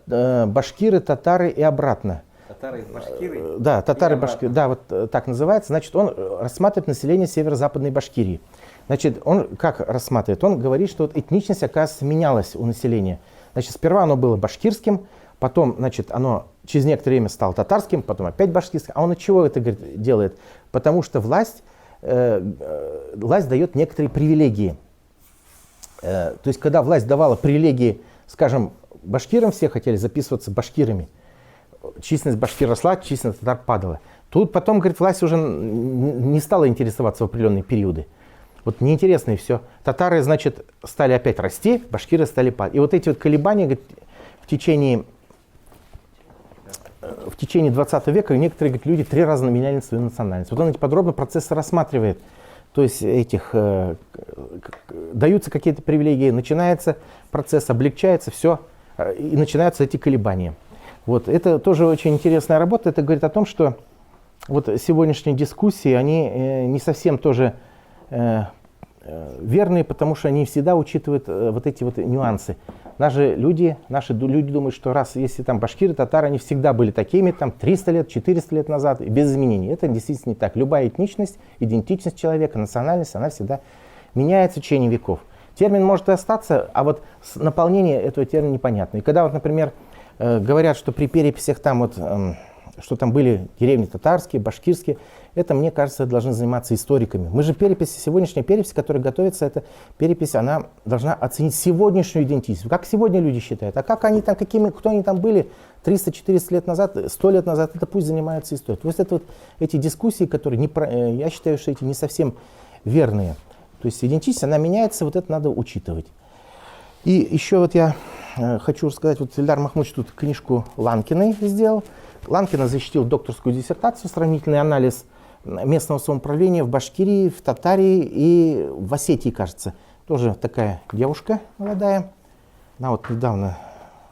«Башкиры, татары и обратно». Татары, башкиры? Да, татары, башкиры. Да, вот так называется. Значит, он рассматривает население северо-западной Башкирии. Значит, он как рассматривает? Он говорит, что вот этничность, оказывается, менялась у населения. Значит, сперва оно было башкирским, потом, значит, оно через некоторое время стало татарским, потом опять башкирским. А он от чего это, говорит, делает? Потому что власть дает некоторые привилегии. То есть, когда власть давала привилегии, скажем, башкирам, все хотели записываться башкирами. Численность башкир росла, численность татар падала. Тут потом, говорит, власть уже не стала интересоваться в определенные периоды. Вот неинтересно и все. Татары, значит, стали опять расти, башкиры стали падать. И вот эти вот колебания, говорит, в течение 20 века некоторые, говорит, люди 3 раза меняли свою национальность. Вот он эти подробно процессы рассматривает. То есть даются какие-то привилегии, начинается процесс, облегчается все, и начинаются эти колебания. Вот. Это тоже очень интересная работа. Это говорит о том, что вот сегодняшние дискуссии, они не совсем тоже верные, потому что они всегда учитывают вот эти вот нюансы. Наши люди думают, что если там башкиры, татары, они всегда были такими, там 300 лет, 400 лет назад, без изменений. Это действительно не так. Любая этничность, идентичность человека, национальность, она всегда меняется в течение веков. Термин может и остаться, а вот наполнение этого термина непонятно. И когда вот, например, говорят, что при переписях там вот, что там были деревни татарские, башкирские, это, мне кажется, должны заниматься историками. Мы же сегодняшняя перепись, которая готовится, эта перепись, она должна оценить сегодняшнюю идентичность. Как сегодня люди считают, а как они там, кто они там были 300-400 лет назад, 100 лет назад, это пусть занимаются историей. То есть это вот эти дискуссии, которые, я считаю, что эти не совсем верные. То есть идентичность, она меняется, вот это надо учитывать. И еще вот я хочу рассказать, вот Ильдар Махмудович тут книжку Ланкиной сделал. Ланкина защитил докторскую диссертацию, сравнительный анализ местного самоуправления в Башкирии, в Татарии и в Осетии, кажется. Тоже такая девушка молодая. Она вот недавно,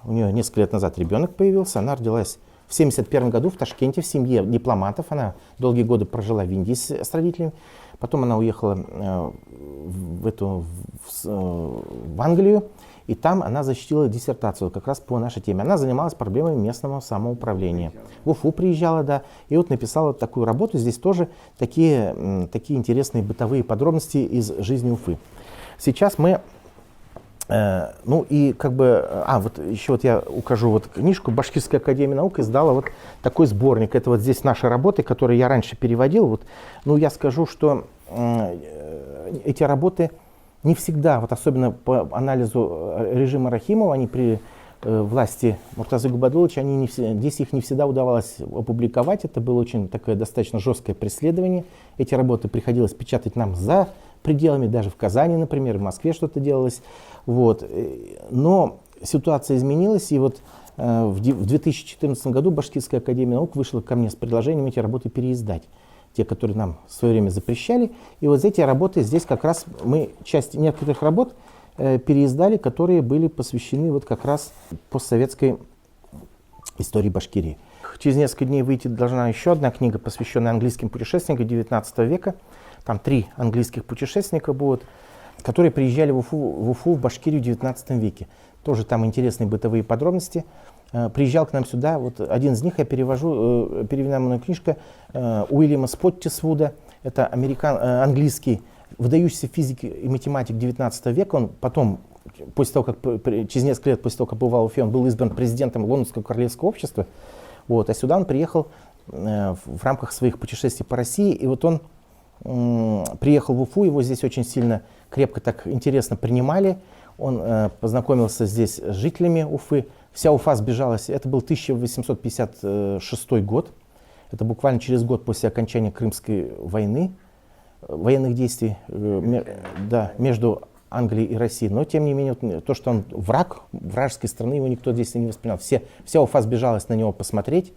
у нее несколько лет назад ребенок появился. Она родилась в 1971 году в Ташкенте в семье дипломатов. Она долгие годы прожила в Индии с родителями. Потом она уехала в Англию. И там она защитила диссертацию как раз по нашей теме. Она занималась проблемами местного самоуправления. В Уфу приезжала, да, и вот написала такую работу. Здесь тоже такие интересные бытовые подробности из жизни Уфы. Сейчас мы, вот еще вот я укажу вот книжку. Башкирская академия наук издала вот такой сборник. Это вот здесь наши работы, которые я раньше переводил. Вот, я скажу, что эти работы не всегда, вот особенно по анализу режима Рахимова, они при власти Муртазы Губайдулловича, здесь их не всегда удавалось опубликовать. Это было очень такое достаточно жесткое преследование. Эти работы приходилось печатать нам за пределами, даже в Казани, например, в Москве что-то делалось. Вот. Но ситуация изменилась, и вот в 2014 году Башкирская академия наук вышла ко мне с предложением эти работы переиздать. те, которые нам в свое время запрещали. И вот эти работы здесь как раз мы часть некоторых работ переиздали, которые были посвящены вот как раз постсоветской истории Башкирии. Через несколько дней выйти должна еще одна книга, посвященная английским путешественникам XIX века. Там 3 английских путешественника будут, которые приезжали в Уфу, в Башкирию в XIX веке. Тоже там интересные бытовые подробности. Приезжал к нам сюда, вот один из них я перевожу, переведенная книжка Уильяма Споттисвуда. Это английский выдающийся физик и математик XIX века. Он потом, после того, как, через несколько лет после того, как побывал в Уфе, он был избран президентом Лондонского королевского общества. Вот, а сюда он приехал в рамках своих путешествий по России. И вот он приехал в Уфу, его здесь очень сильно, крепко, так интересно принимали. Он познакомился здесь с жителями Уфы. Вся Уфа сбежалась. Это был 1856 год. Это буквально через год после окончания Крымской войны, военных действий между Англией и Россией. Но, тем не менее, то, что он враг вражеской страны, его никто здесь не воспринимал. Вся Уфа сбежалась на него посмотреть.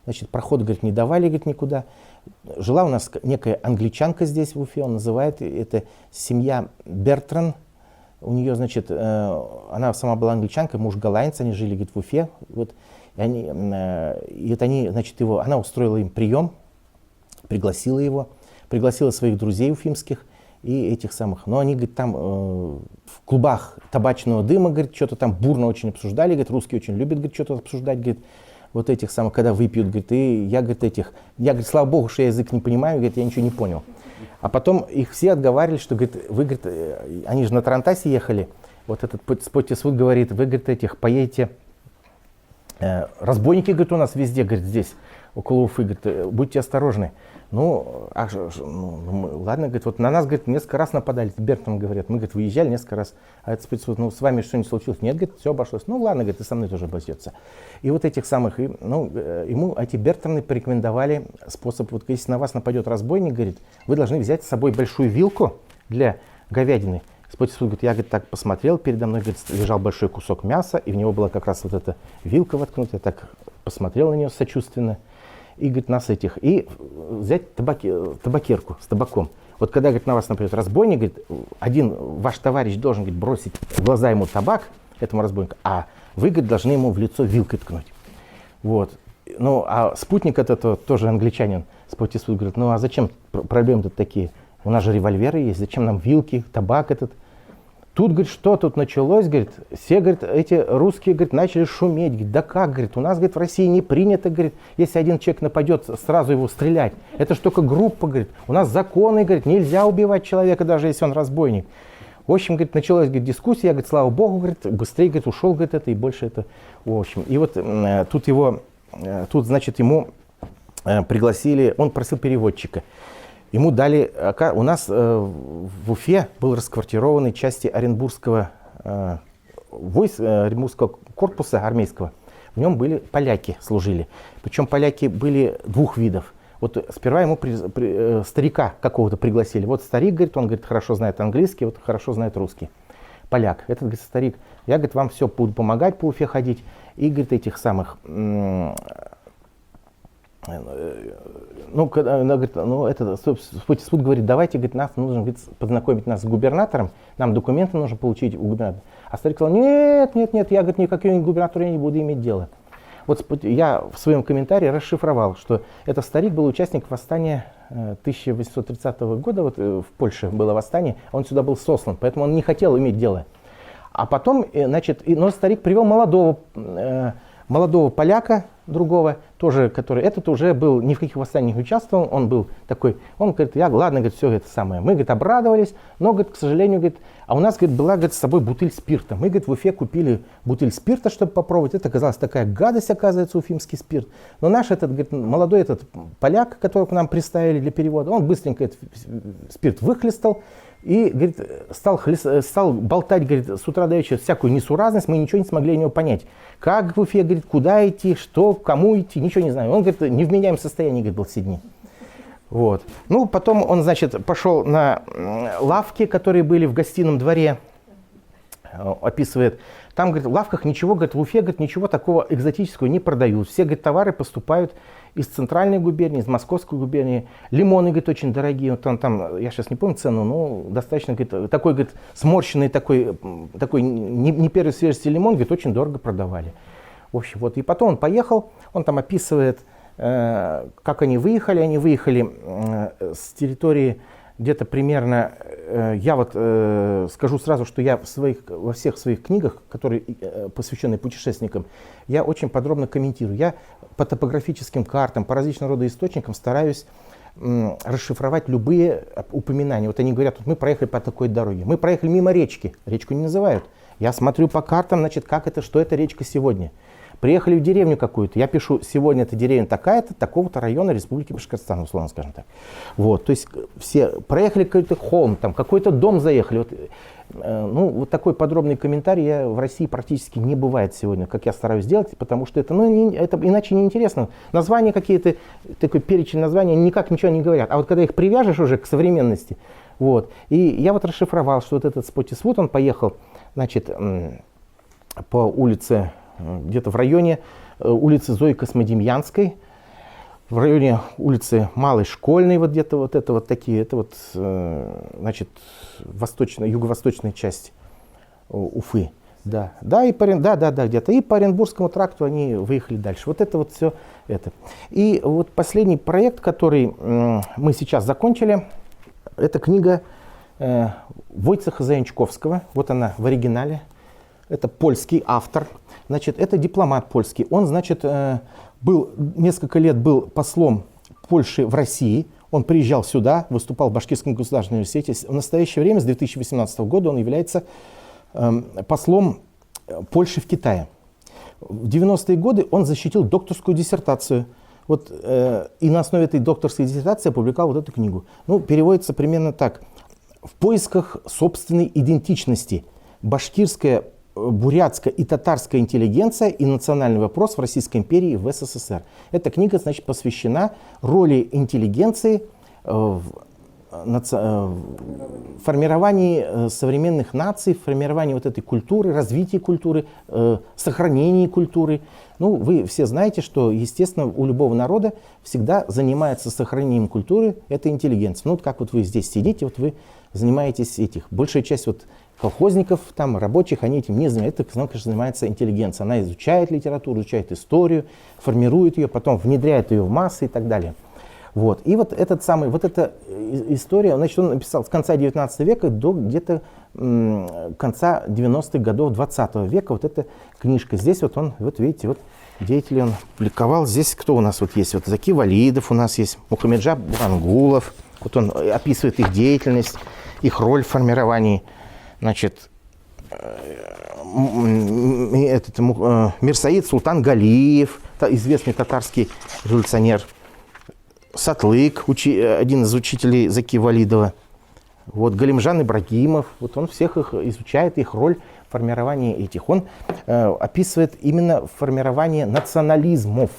Значит, проход, говорит, не давали, говорит, никуда. Жила у нас некая англичанка здесь в Уфе, он называет, это семья Бертран. У нее, значит, она сама была англичанка, муж голландец, они жили, говорит, в Уфе. Вот, значит, она устроила им прием, пригласила своих друзей уфимских и этих самых. Но они, говорит, там в клубах табачного дыма, говорит, что-то там бурно очень обсуждали, говорит, русские очень любят, говорит, что-то обсуждать, говорит, вот этих самых, когда выпьют, говорит, и я, говорит, слава богу, что я язык не понимаю, говорит, я ничего не понял. А потом их все отговаривали, что, говорит, вы, говорит, они же на Тарантасе ехали, вот этот Споттисвуд говорит, вы, говорит, поедете, разбойники, говорит, у нас везде, говорит, здесь, около Уфы, говорит, будьте осторожны. Ладно, говорит, вот на нас, говорит, несколько раз нападали, Бертон говорят, мы, говорит, выезжали несколько раз, а это Споттисвуд, с вами что-нибудь случилось? Нет, говорит, все обошлось. Ладно, говорит, и со мной тоже обойдется. И вот этих самых, ему эти Бертоны порекомендовали способ, вот если на вас нападет разбойник, говорит, вы должны взять с собой большую вилку для говядины. Споттисвуд говорит, я, говорит, так посмотрел, передо мной, говорит, лежал большой кусок мяса, и в него была как раз вот эта вилка воткнута, я так посмотрел на нее сочувственно. И, говорит, и взять табакерку с табаком. Вот когда, говорит, на вас, например, разбойник, говорит, один ваш товарищ должен, говорит, бросить в глаза ему табак, этому разбойнику, а вы, говорит, должны ему в лицо вилкой ткнуть. Вот. А спутник этот тоже англичанин, Споттисвуд, говорит, а зачем проблемы-то такие? У нас же револьверы есть, зачем нам вилки, табак этот? Тут, говорит, что тут началось, говорит, все, говорит, эти русские, говорит, начали шуметь, говорит, да как, говорит, у нас, говорит, в России не принято, говорит, если один человек нападет, сразу его стрелять, это ж только группа, говорит, у нас законы, говорит, нельзя убивать человека, даже если он разбойник. В общем, говорит, началась, говорит, дискуссия, я, говорит, слава богу, говорит, быстрее, говорит, ушел, говорит, это и больше это, в общем. И вот тут, значит, ему пригласили, он просил переводчика. Ему дали, у нас в Уфе был расквартированный части Оренбургского Оренбургского корпуса армейского. В нем были поляки, служили. Причем поляки были 2 видов. Вот сперва ему старика какого-то пригласили. Вот старик, говорит, он, говорит, хорошо знает английский, вот хорошо знает русский. Поляк. Этот, говорит, старик, я, говорит, вам все буду помогать по Уфе ходить. И, говорит, этих самых... Споттисвуд говорит, давайте, говорит, нас нужно, говорит, познакомить нас с губернатором, нам документы нужно получить у губернатора. А старик сказал, нет, я, говорит, никаким губернатором я не буду иметь дела. Вот я в своем комментарии расшифровал, что этот старик был участник восстания 1830 года, вот в Польше было восстание, он сюда был сослан, поэтому он не хотел иметь дело. А потом, значит, но старик привел молодого поляка, другого, тоже, который, этот уже был, ни в каких восстаниях не участвовал, он был такой, он говорит, ладно, говорит, все это самое. Мы, говорит, обрадовались, но, говорит, к сожалению, говорит, а у нас, говорит, была, говорит, с собой бутыль спирта. Мы, говорит, в Уфе купили бутыль спирта, чтобы попробовать. Это оказалась такая гадость, оказывается, уфимский спирт. Но наш этот, говорит, молодой этот поляк, которого к нам приставили для перевода, он быстренько этот спирт выхлестал и, говорит, стал болтать, говорит, с утра до вечера всякую несуразность, мы ничего не смогли у него понять. Как в Уфе, говорит, куда идти, что, кому идти, ничего не знаю. Он, говорит, не в невменяемом состоянии, говорит, был все дни. Вот. Потом он, значит, пошел на лавки, которые были в гостином дворе, описывает. там, говорит, в лавках ничего, говорит, в Уфе, говорит, ничего такого экзотического не продают. Все, говорит, товары поступают из центральной губернии, из московской губернии. Лимоны, говорит, очень дорогие. Вот там, я сейчас не помню цену, но достаточно, говорит, такой, говорит, сморщенный, такой не первой свежести лимон, говорит, очень дорого продавали. В общем, вот. И потом он поехал, он там описывает, как они выехали. Они выехали с территории где-то примерно, я вот скажу сразу, что я во всех своих книгах, которые посвящены путешественникам, я очень подробно комментирую. Я по топографическим картам, по различного рода источникам стараюсь расшифровать любые упоминания. Вот они говорят, вот мы проехали по такой дороге, мы проехали мимо речки, речку не называют. Я смотрю по картам, значит, как это, что это речка сегодня. Приехали в деревню какую-то, я пишу, сегодня эта деревня такая-то, такого-то района Республики Башкортостан, условно скажем так. Вот, то есть все проехали какой-то холм, там, какой-то дом заехали. Вот, ну, вот такой подробный комментарий в России практически не бывает сегодня, как я стараюсь сделать, потому что это, это иначе неинтересно. Названия какие-то, такой перечень названий никак ничего не говорят. А вот когда их привяжешь уже к современности, вот, и я вот расшифровал, что вот этот Спотисвуд, он поехал, значит, по улице, где-то в районе улицы Зои Космодемьянской, в районе улицы Малой Школьной, вот где-то вот это вот такие, это вот, значит, юго-восточная часть Уфы. Да, и где-то. И по Оренбургскому тракту они выехали дальше. Вот это вот все это. И вот последний проект, который мы сейчас закончили, это книга Войцеха Заянчковского. Вот она в оригинале. Это польский автор. Значит, это дипломат польский. Он, значит, несколько лет был послом Польши в России. Он приезжал сюда, выступал в Башкирском государственном университете. В настоящее время, с 2018 года, он является послом Польши в Китае. В 90-е годы он защитил докторскую диссертацию. Вот, и на основе этой докторской диссертации опубликовал вот эту книгу. Ну, переводится примерно так. «В поисках собственной идентичности. Башкирская, бурятская и татарская интеллигенция и национальный вопрос в Российской империи и в СССР». Эта книга, значит, посвящена роли интеллигенции в формировании современных наций, в формировании вот этой культуры, развитии культуры, сохранении культуры. Ну, вы все знаете, что, естественно, у любого народа всегда занимается сохранением культуры эта интеллигенция. Ну, вот как вот вы здесь сидите, вот вы занимаетесь этих. Большая часть вот колхозников, там, рабочих, они этим не занимаются. Это, конечно, занимается интеллигенция. Она изучает литературу, изучает историю, формирует ее, потом внедряет ее в массы и так далее. Вот. И вот эта история, значит, он написал с конца 19 века до где-то конца 90-х годов 20 века. Вот эта книжка. Здесь вот он, вот видите, вот деятели он публиковал. Здесь кто у нас вот есть? Вот Заки Валидов у нас есть, Мухамеджаб Бурангулов. Вот он описывает их деятельность, их роль в формировании. Значит, Мирсаид Султан Галиев, известный татарский революционер. Сатлык, один из учителей Заки Валидова. Вот Галимжан Ибрагимов. Вот он всех их изучает, их роль в формировании этих. Он описывает именно формирование национализмов.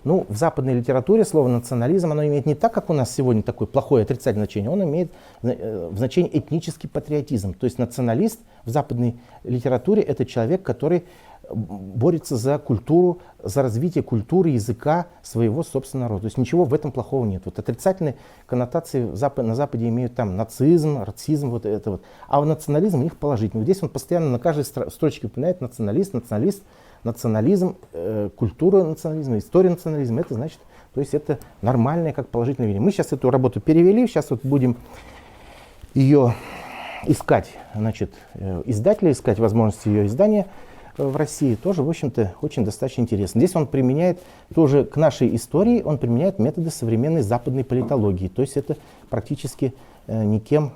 Ну, в западной литературе слово национализм, оно имеет не так, как у нас сегодня такое плохое отрицательное значение, он имеет значение этнический патриотизм. То есть националист в западной литературе это человек, который борется за культуру, за развитие культуры, языка своего собственного народа. То есть ничего в этом плохого нет. Вот отрицательные коннотации на Западе имеют там нацизм, расизм, вот это вот. А национализм у них положительный. Вот здесь он постоянно на каждой строчке упоминает национализм, культура национализма, история национализма. Это значит, то есть это нормальное, как положительное явление. Мы сейчас эту работу перевели, сейчас вот будем ее искать, значит, издателя, искать возможности ее издания в России. Тоже, в общем-то, очень достаточно интересно. Здесь он применяет тоже к нашей истории, он применяет методы современной западной политологии. То есть это практически никем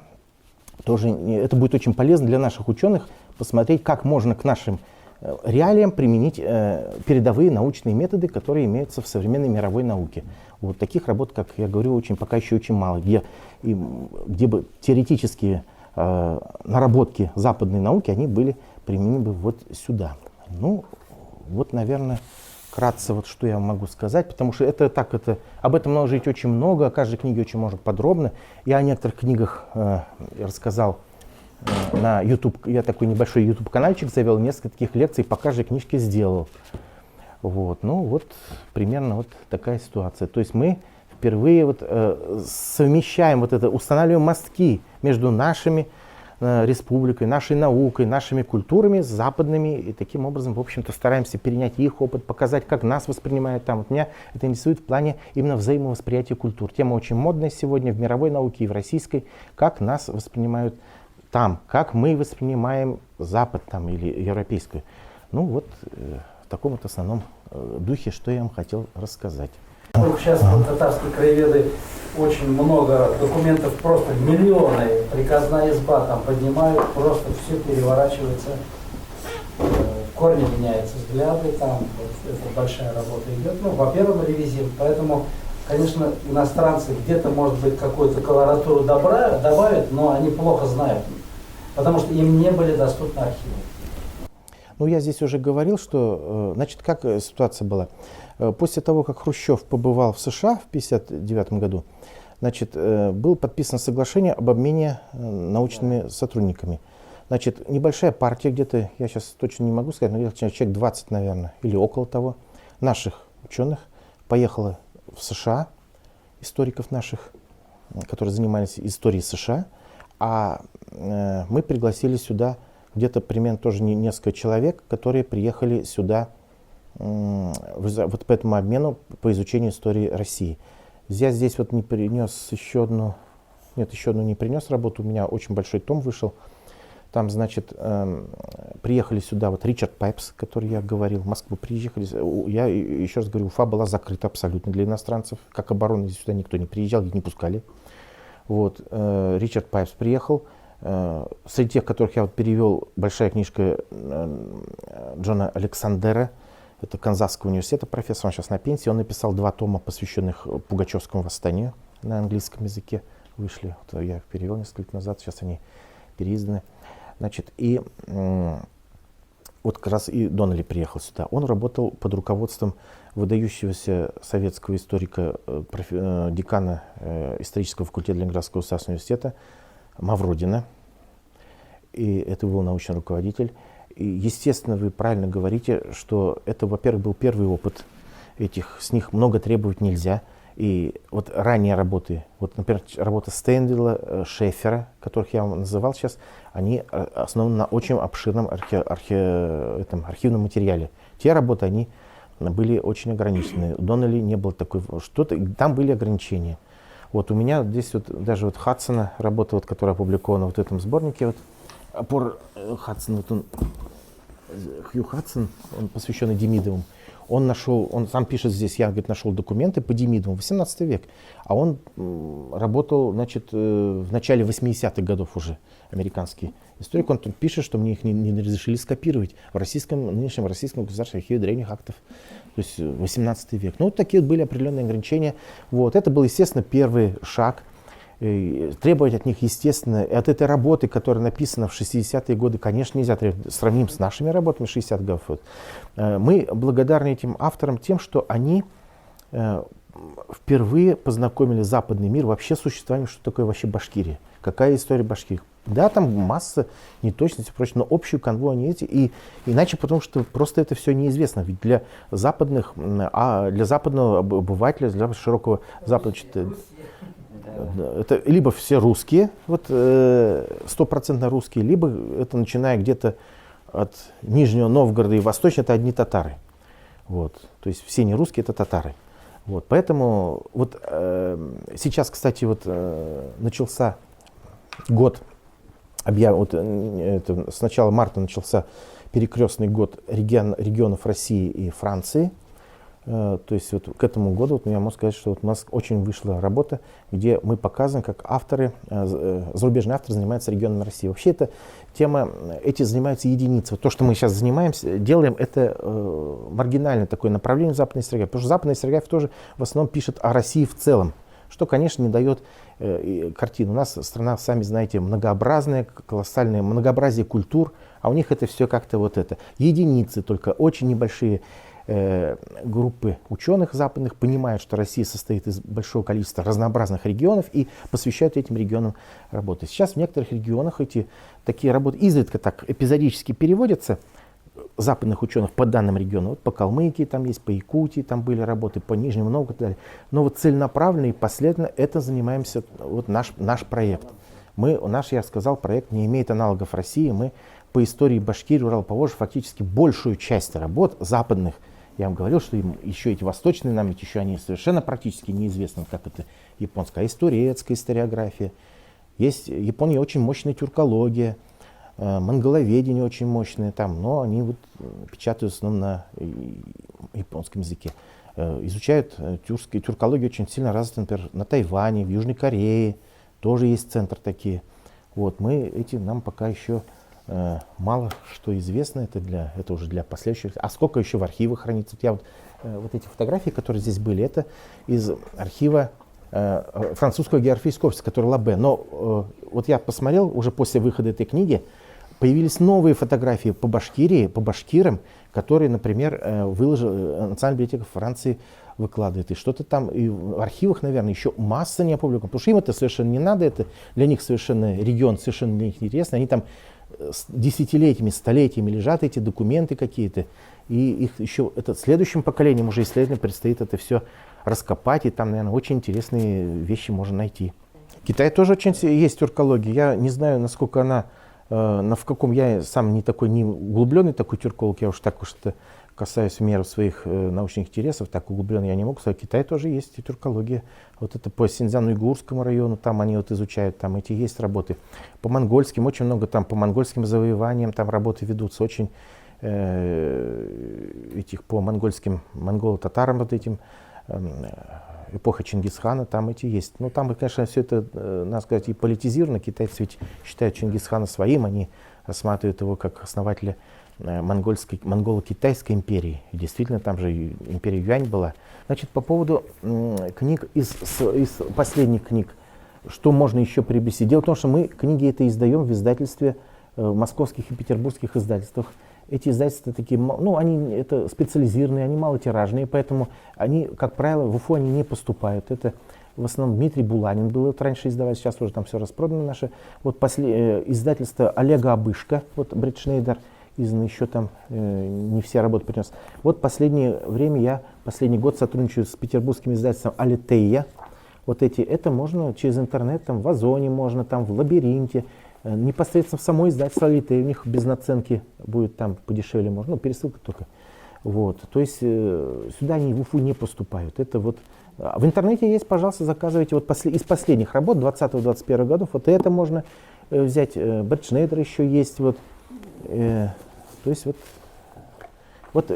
тоже, это будет очень полезно для наших ученых посмотреть, как можно к нашим реалиям применить передовые научные методы, которые имеются в современной мировой науке. Вот таких работ, как я говорю, пока еще очень мало, где бы теоретические наработки западной науки, они были применены бы вот сюда. Ну, вот, наверное, вкратце, вот что я могу сказать, потому что об этом можно жить очень много, о каждой книге очень может подробно. Я о некоторых книгах рассказал на YouTube, я такой небольшой YouTube-канальчик завел, несколько таких лекций по каждой книжке сделал. Вот, ну вот примерно вот такая ситуация. То есть мы впервые вот, совмещаем вот это, устанавливаем мостки между нашими республикой, нашей наукой, нашими культурами западными, и таким образом, в общем-то, стараемся перенять их опыт, показать, как нас воспринимают там. Вот меня это интересует в плане именно взаимовосприятия культур. Тема очень модная сегодня в мировой науке и в российской, как нас воспринимают там, как мы воспринимаем Запад там или европейскую. Ну вот в таком вот основном духе, что я вам хотел рассказать. Сейчас вот татарские краеведы очень много документов, просто миллионы, приказная изба там поднимают, просто все переворачивается, корни меняются, взгляды, там вот эта большая работа идет. Ну, во-первых, ревизия, поэтому, конечно, иностранцы где-то, может быть, какую-то колоратуру добавят, но они плохо знают, потому что им не были доступны архивы. Ну, я здесь уже говорил, что, значит, как ситуация была. После того, как Хрущев побывал в США в 1959 году, значит, было подписано соглашение об обмене научными сотрудниками. Значит, небольшая партия где-то, я сейчас точно не могу сказать, но человек 20, наверное, или около того, наших ученых поехала в США, историков наших, которые занимались историей США, а мы пригласили сюда где-то примерно тоже несколько человек, которые приехали сюда вот по этому обмену по изучению истории России. Я здесь вот не принес еще одну, нет, еще одну не принес работу, у меня очень большой том вышел. Там, значит, приехали сюда вот Ричард Пайпс, который я говорил, в Москву приехали. Я еще раз говорю, Уфа была закрыта абсолютно для иностранцев. Как оборона, здесь сюда никто не приезжал, их не пускали. Вот, Ричард Пайпс приехал. Среди тех, которых я вот перевел, большая книжка Джона Александера, это Канзасского университета профессор, он сейчас на пенсии, он написал 2 тома, посвященных Пугачевскому восстанию, на английском языке вышли. Вот я их перевел несколько лет назад, сейчас они переизданы. Значит, и вот как раз и Доннелли приехал сюда. Он работал под руководством выдающегося советского историка, декана исторического факультета Ленинградского государственного университета Мавродина. И это был научный руководитель. И, естественно, вы правильно говорите, что это, во-первых, был первый опыт этих, с них много требовать нельзя. И вот ранние работы, вот, например, работа Стейнвилла, Шефера, которых я вам называл сейчас, они основаны на очень обширном архивном материале. Те работы, они были очень ограничены. У Доннелли не было такой, что-то, там были ограничения. Вот у меня здесь вот даже вот Хадсона, работа, вот, которая опубликована вот в этом сборнике, вот, опор Хадсон, вот он, Хью Хадсон, он посвященный Демидовым. Он нашел, он сам пишет здесь, я, говорит, нашел документы по Демидовым, 18 век, а он работал, значит, в начале 80-х годов уже, американский историк, он тут пишет, что мне их не разрешили скопировать в нынешнем российском государственном архиве древних актов, то есть 18 век. Ну, вот такие были определенные ограничения. Вот. Это был, естественно, первый шаг. Требовать от них, естественно, от этой работы, которая написана в 60-е годы, конечно, нельзя требовать. Сравним с нашими работами 60-х годов. Мы благодарны этим авторам тем, что они впервые познакомили западный мир вообще с существованием, что такое вообще Башкирия, какая история Башкирии. Да, там масса неточностей и прочее, но общую канву они эти, и иначе потому что просто это все неизвестно. Ведь для западного обывателя, для широкого запада, это либо все русские, вот 100% русские, либо это начиная где-то от Нижнего Новгорода и восточно, это одни татары. Вот. То есть все не русские, это татары. Вот. Поэтому вот сейчас, кстати, вот начался год, с начала марта начался перекрестный год регионов России и Франции. То есть вот к этому году вот я могу сказать, что вот у нас очень вышла работа, где мы показываем, как авторы, зарубежные авторы занимаются регионами России. Вообще эта тема, эти занимаются единицы. Вот то, что мы сейчас занимаемся, делаем, это маргинальное такое направление западной историографии. Потому что западная историография тоже в основном пишет о России в целом, что, конечно, не дает картину. У нас страна, сами знаете, многообразная, колоссальное многообразие культур, а у них это все как-то вот это. Единицы только, очень небольшие группы ученых западных понимают, что Россия состоит из большого количества разнообразных регионов и посвящают этим регионам работы. Сейчас в некоторых регионах эти такие работы изредка так эпизодически переводятся западных ученых по данным регионам. Вот по Калмыкии там есть, по Якутии там были работы, по Нижнему Новгороду и так далее. Но вот целенаправленно и последовательно это занимаемся вот наш проект. Наш, я сказал, проект не имеет аналогов в России. Мы по истории Башкирии, Урал-Поволжья фактически большую часть работ западных, я вам говорил, что еще эти восточные нам ведь еще они совершенно практически неизвестны, как это японская. Есть турецкая историография, есть в Японии очень мощная тюркология, монголоведение очень мощное там, но они вот печатают в основном на японском языке. Изучают тюркологию очень сильно развита, например, на Тайване, в Южной Корее, тоже есть центр такие. Вот, нам пока еще мало что известно, это уже для последующих. А сколько еще в архивах хранится? Вот эти фотографии, которые здесь были, это из архива французского географического общества, который Лабе. Но вот я посмотрел, уже после выхода этой книги, появились новые фотографии по Башкирии, по башкирам, которые, например, Национальная библиотека Франции выкладывает. И что-то там, и в архивах, наверное, еще масса не опубликовано. Потому что им это совершенно не надо, это для них совершенно регион, совершенно для них интересно. Они там десятилетиями, столетиями лежат эти документы какие-то. И их еще следующим поколениям уже исследователям предстоит это все раскопать. И там, наверное, очень интересные вещи можно найти. В Китае тоже очень есть тюркология. Я не знаю, насколько она, в каком я сам не такой, не углубленный такой тюрколог, я уж так уж это касаюсь в меру своих научных интересов, так углубленно я не могу сказать. В Китае тоже есть и тюркология. Вот это по Синьцзян-Уйгурскому району, там они вот изучают, там эти есть работы. По монгольским, очень много там по монгольским завоеваниям там работы ведутся, очень этих по монголо-татарам вот этим, эпоха Чингисхана, там эти есть. Но там, конечно, все это, надо сказать, и политизировано. Китайцы ведь считают Чингисхана своим, они рассматривают его как основателя монголо-китайской империи. И действительно, там же империя Юань была. Значит, по поводу книг из последних книг, что можно еще приобрести? Дело в том, что мы книги это издаем в издательстве, в московских и петербургских издательствах. Эти издательства такие, они это специализированные, они малотиражные, поэтому они, как правило, в Уфу они не поступают. Это в основном Дмитрий Буланин был, вот раньше издавать, сейчас уже там все распродано наше. Вот издательство Олега Абышко, вот Брит Шнейдер, издан еще там не все работы принес. Вот последнее время я последний год сотрудничаю с петербургским издательством Алитея. Вот это можно через интернет, там в Озоне можно, там в Лабиринте. Непосредственно в самой издательство Алитея, у них без наценки будет там подешевле можно, пересылка только. Вот. То есть сюда они в Уфу не поступают. Это вот в интернете есть, пожалуйста, заказывайте вот из последних работ 20-21 годов. Вот это можно взять. Брит Шнейдер еще есть. Вот. То есть вот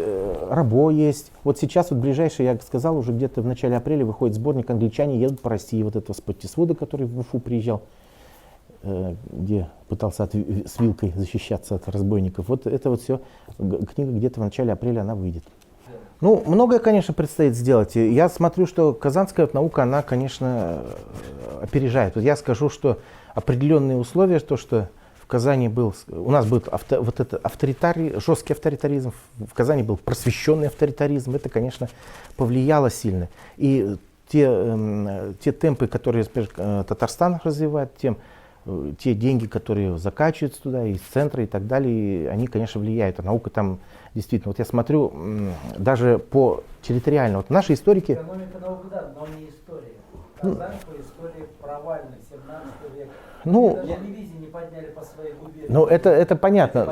Рабо есть. Вот сейчас вот ближайший, я сказал, уже где-то в начале апреля выходит сборник «Англичане едут по России». Вот этого Споттисвуда, который в Уфу приезжал, где пытался с вилкой защищаться от разбойников. Вот это вот все, книга где-то в начале апреля она выйдет. Многое, конечно, предстоит сделать. Я смотрю, что казанская наука, она, конечно, опережает. Вот я скажу, что определенные условия, что в Казани у нас был жесткий авторитаризм, в Казани был просвещенный авторитаризм, это, конечно, повлияло сильно. И те темпы, которые Татарстан развивает, те деньги, которые закачиваются туда, из центра и так далее, они, конечно, влияют. А наука там действительно, вот я смотрю, даже по территориально, вот наши историки... Экономика наука, да, но не история. Казань по истории провальна, 17 век. Даже дивизии не подняли по своей губернии. Это понятно.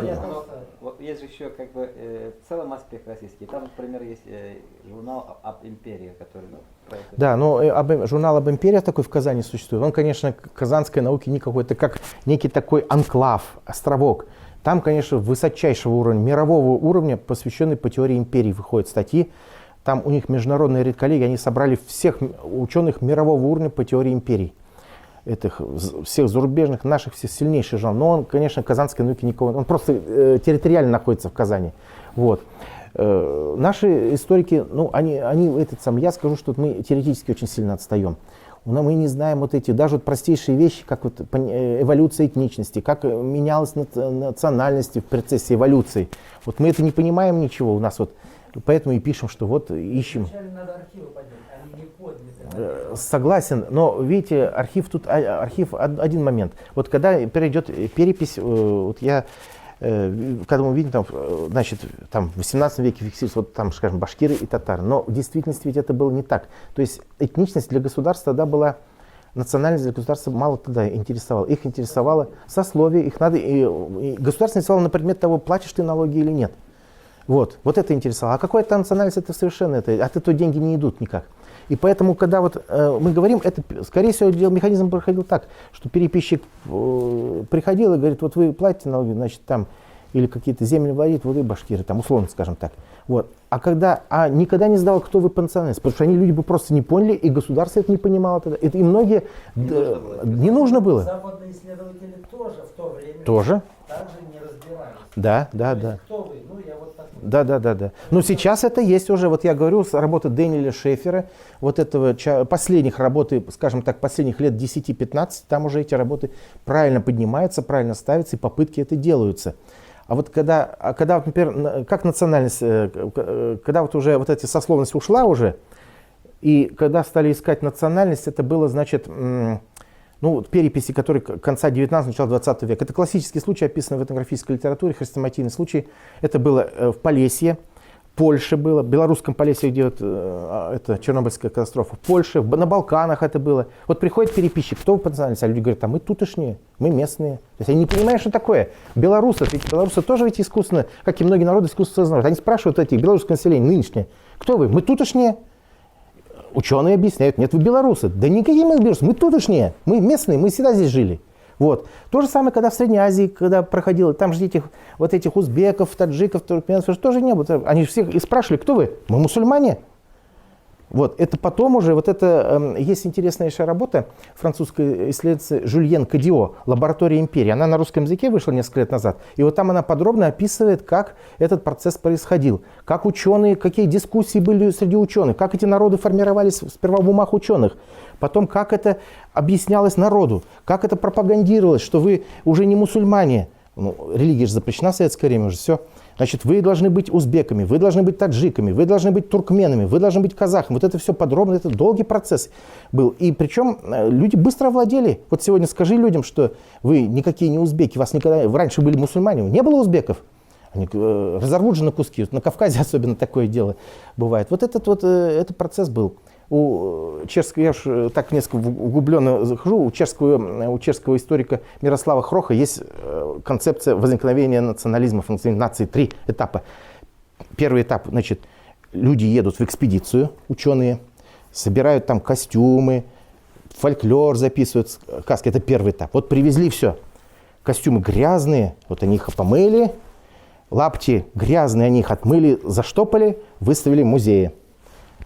Вот есть же еще в целом аспект российский. Там, например, есть журнал об империи, который... Да, журнал об империи такой в Казани существует. Он, конечно, казанской науки никакой, это как некий такой анклав, островок. Там, конечно, высочайшего уровня, мирового уровня, посвященный по теории империи, выходят статьи. Там у них международная редколлегия, они собрали всех ученых мирового уровня по теории империй. Всех зарубежных, наших, всех сильнейших журналов. Но он, конечно, казанской науки никого, он просто территориально находится в Казани. Вот. Наши историки, я скажу, что мы теоретически очень сильно отстаем. Мы не знаем даже простейшие вещи, как эволюция этничности, как менялась национальность в процессе эволюции. Вот мы это не понимаем ничего. У нас Поэтому и пишем, что вот ищем. Вначале надо архивы поднять, они не подняты. Согласен, но видите, архив тут, один момент. Вот когда перейдет перепись, вот я, когда мы видим, там, значит, там в 18 веке фиксируется, вот там, скажем, башкиры и татары, но в действительности ведь это было не так. То есть этничность для государства тогда была, национальность для государства мало тогда интересовала. Их интересовало сословие, их надо, и государство интересовало на предмет того, платишь ты налоги или нет. Вот это интересовало. А какая-то национальность, это совершенно, от этого деньги не идут никак. И поэтому, когда вот мы говорим, это, скорее всего, механизм проходил так, что переписчик приходил и говорит, вот вы платите налоги, значит, там, или какие-то земли владеют, вот вы башкиры, там, условно, скажем так. Вот. А никогда не сдавал, кто вы по национальности, потому что люди бы просто не поняли, и государство это не понимало тогда. И многие не нужно было. Западные исследователи тоже в то время Тоже. также не разбирались. Да. Кто вы? Ну, я вот так. Да. Но сейчас это есть уже, вот я говорю, работа Дэниеля Шефера, вот этого последних работы, скажем так, последних лет 10-15, там уже эти работы правильно поднимаются, правильно ставятся, и попытки это делаются. А вот когда вот, например, как национальность, когда вот уже вот эта сословность ушла уже, и когда стали искать национальность, это было, значит, переписи, которые конца 19-го, начала 20 века. Это классический случай, описанный в этнографической литературе, хрестоматийный случай. Это было в Полесье, Польше было, в белорусском Полесье, где вот, это Чернобыльская катастрофа, в Польше, на Балканах это было. Вот приходит переписчик, кто вы по национальности? А люди говорят, мы тутошние, мы местные. То есть они не понимают, что такое. Белорусы, ведь белорусы тоже ведь искусственно, как и многие народы, искусственно знают. Они спрашивают этих белорусское население нынешнее, кто вы? Мы тутошние. Ученые объясняют, нет, вы белорусы. Да никакие мы белорусы, мы тутошние, мы местные, мы всегда здесь жили. Вот. То же самое, когда в Средней Азии, когда проходило, там же этих узбеков, таджиков, туркменов, тоже не было. Они всех и спрашивали, кто вы? Мы мусульмане. Вот. Это потом уже, есть интересная еще работа французской исследовательницы Жюльен Кадио «Лаборатория империи». Она на русском языке вышла несколько лет назад. И вот там она подробно описывает, как этот процесс происходил. Как ученые, какие дискуссии были среди ученых, как эти народы формировались сперва в умах ученых. Потом, как это объяснялось народу, как это пропагандировалось, что вы уже не мусульмане. Религия же запрещена в советское время уже, все. Значит, вы должны быть узбеками, вы должны быть таджиками, вы должны быть туркменами, вы должны быть казахами. Вот это все подробно, это долгий процесс был. И причем люди быстро овладели. Вот сегодня скажи людям, что вы никакие не узбеки, вас никогда... Вы раньше были мусульмане, не было узбеков. Они разорвут же на куски. Вот на Кавказе особенно такое дело бывает. Вот этот процесс был. У чешского, я уж так несколько углубленно захожу, у чешского историка Мирослава Хроха есть концепция возникновения национализма, функционирования нации, 3 этапа. Первый этап, значит, люди едут в экспедицию, ученые, собирают там костюмы, фольклор записывают, сказки, это первый этап. Вот привезли все, костюмы грязные, вот они их помыли, лапти грязные, они их отмыли, заштопали, выставили в музее.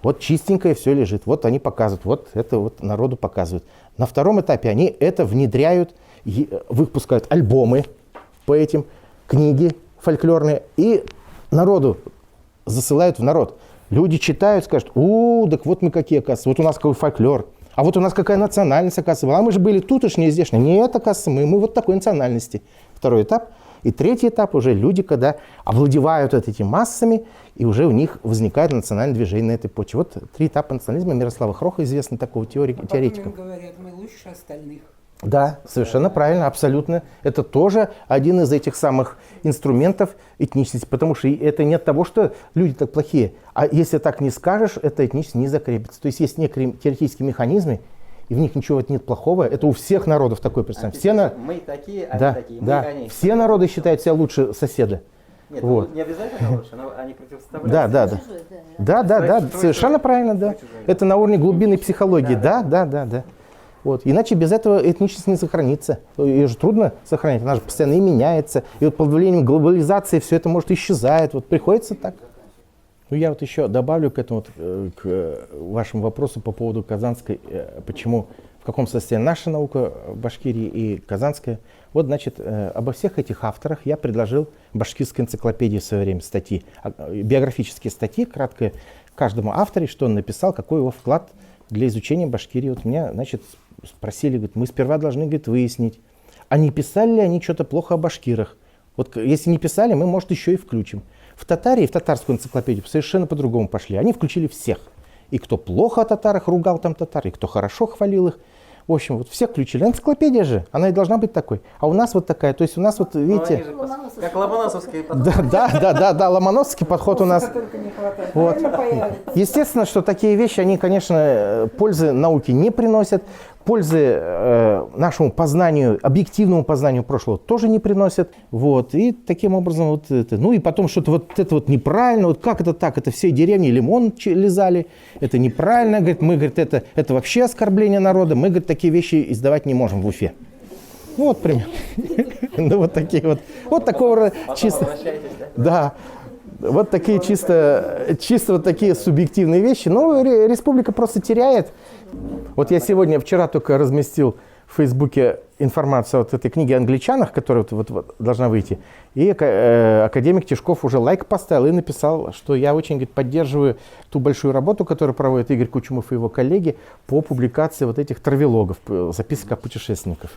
Вот чистенькое все лежит, вот они показывают, вот это вот народу показывают. На втором этапе они это внедряют, выпускают альбомы по этим, книги фольклорные, и народу засылают в народ. Люди читают, скажут, так вот мы какие, оказывается, вот у нас какой фольклор, а вот у нас какая национальность, оказывается, а мы же были тутошние, здешние. Нет, оказывается, мы вот такой национальности. Второй этап. И третий этап уже люди, когда овладевают этими массами, и уже у них возникает национальное движение на этой почве. Вот 3 этапа национализма Мирослава Хроха, известный такого теоретика. Потом им говорят, мы лучше остальных. Да, совершенно правильно, абсолютно. Это тоже один из этих самых инструментов этничности, потому что это не от того, что люди так плохие, а если так не скажешь, эта этничность не закрепится. То есть есть некие теоретические механизмы, и в них ничего нет плохого. Это у всех народов такое представление. Мы такие, они такие. Да. Все народы считают себя лучше соседа. Нет, вот. Не обязательно лучше, но они противоставляются. Да, совершенно правильно, да. Это на уровне глубинной психологии, да. Вот. Иначе без этого этничность не сохранится. Ее же трудно сохранить, она же постоянно и меняется. И вот под влиянием глобализации все это может исчезает. Вот приходится так. Я вот еще добавлю к этому, к вашему вопросу по поводу казанской, почему, в каком состоянии наша наука в Башкирии и казанская. Вот, значит, обо всех этих авторах я предложил в башкирской энциклопедии в свое время статьи, биографические статьи, краткое каждому авторе, что он написал, какой его вклад для изучения Башкирии. Вот меня, значит, спросили, говорит, мы сперва должны, говорит, выяснить, а не писали ли они что-то плохо о башкирах. Вот если не писали, мы, может, еще и включим. В Татарии, в татарскую энциклопедию совершенно по-другому пошли. Они включили всех. И кто плохо о татарах ругал там татар, и кто хорошо хвалил их. В общем, вот всех включили. Энциклопедия же, она и должна быть такой. А у нас вот такая, то есть у нас вот, видите... Как ломоносовский подход. Да, ломоносовский подход у нас. Только не хватает. Вот. Наверное, появится. Естественно, что такие вещи, они, конечно, пользы науке не приносят, пользы нашему познанию, объективному познанию прошлого тоже не приносят. Вот. И таким образом, вот это. Ну и потом что-то вот это вот неправильно, вот как это так, это все деревни лимон лизали, это неправильно, говорит, мы, говорит, это вообще оскорбление народа, мы, говорит, такие вещи издавать не можем в Уфе. Ну вот пример. Ну вот такие вот. Вот такого чисто. Да. Вот такие чисто вот такие субъективные вещи. Но республика просто теряет. Вот я вчера только разместил в Фейсбуке информацию от этой книги о англичанах, которая вот должна выйти. И академик Тишков уже лайк поставил и написал, что я очень, говорит, поддерживаю ту большую работу, которую проводит Игорь Кучумов и его коллеги по публикации вот этих травелогов, записок о путешественников.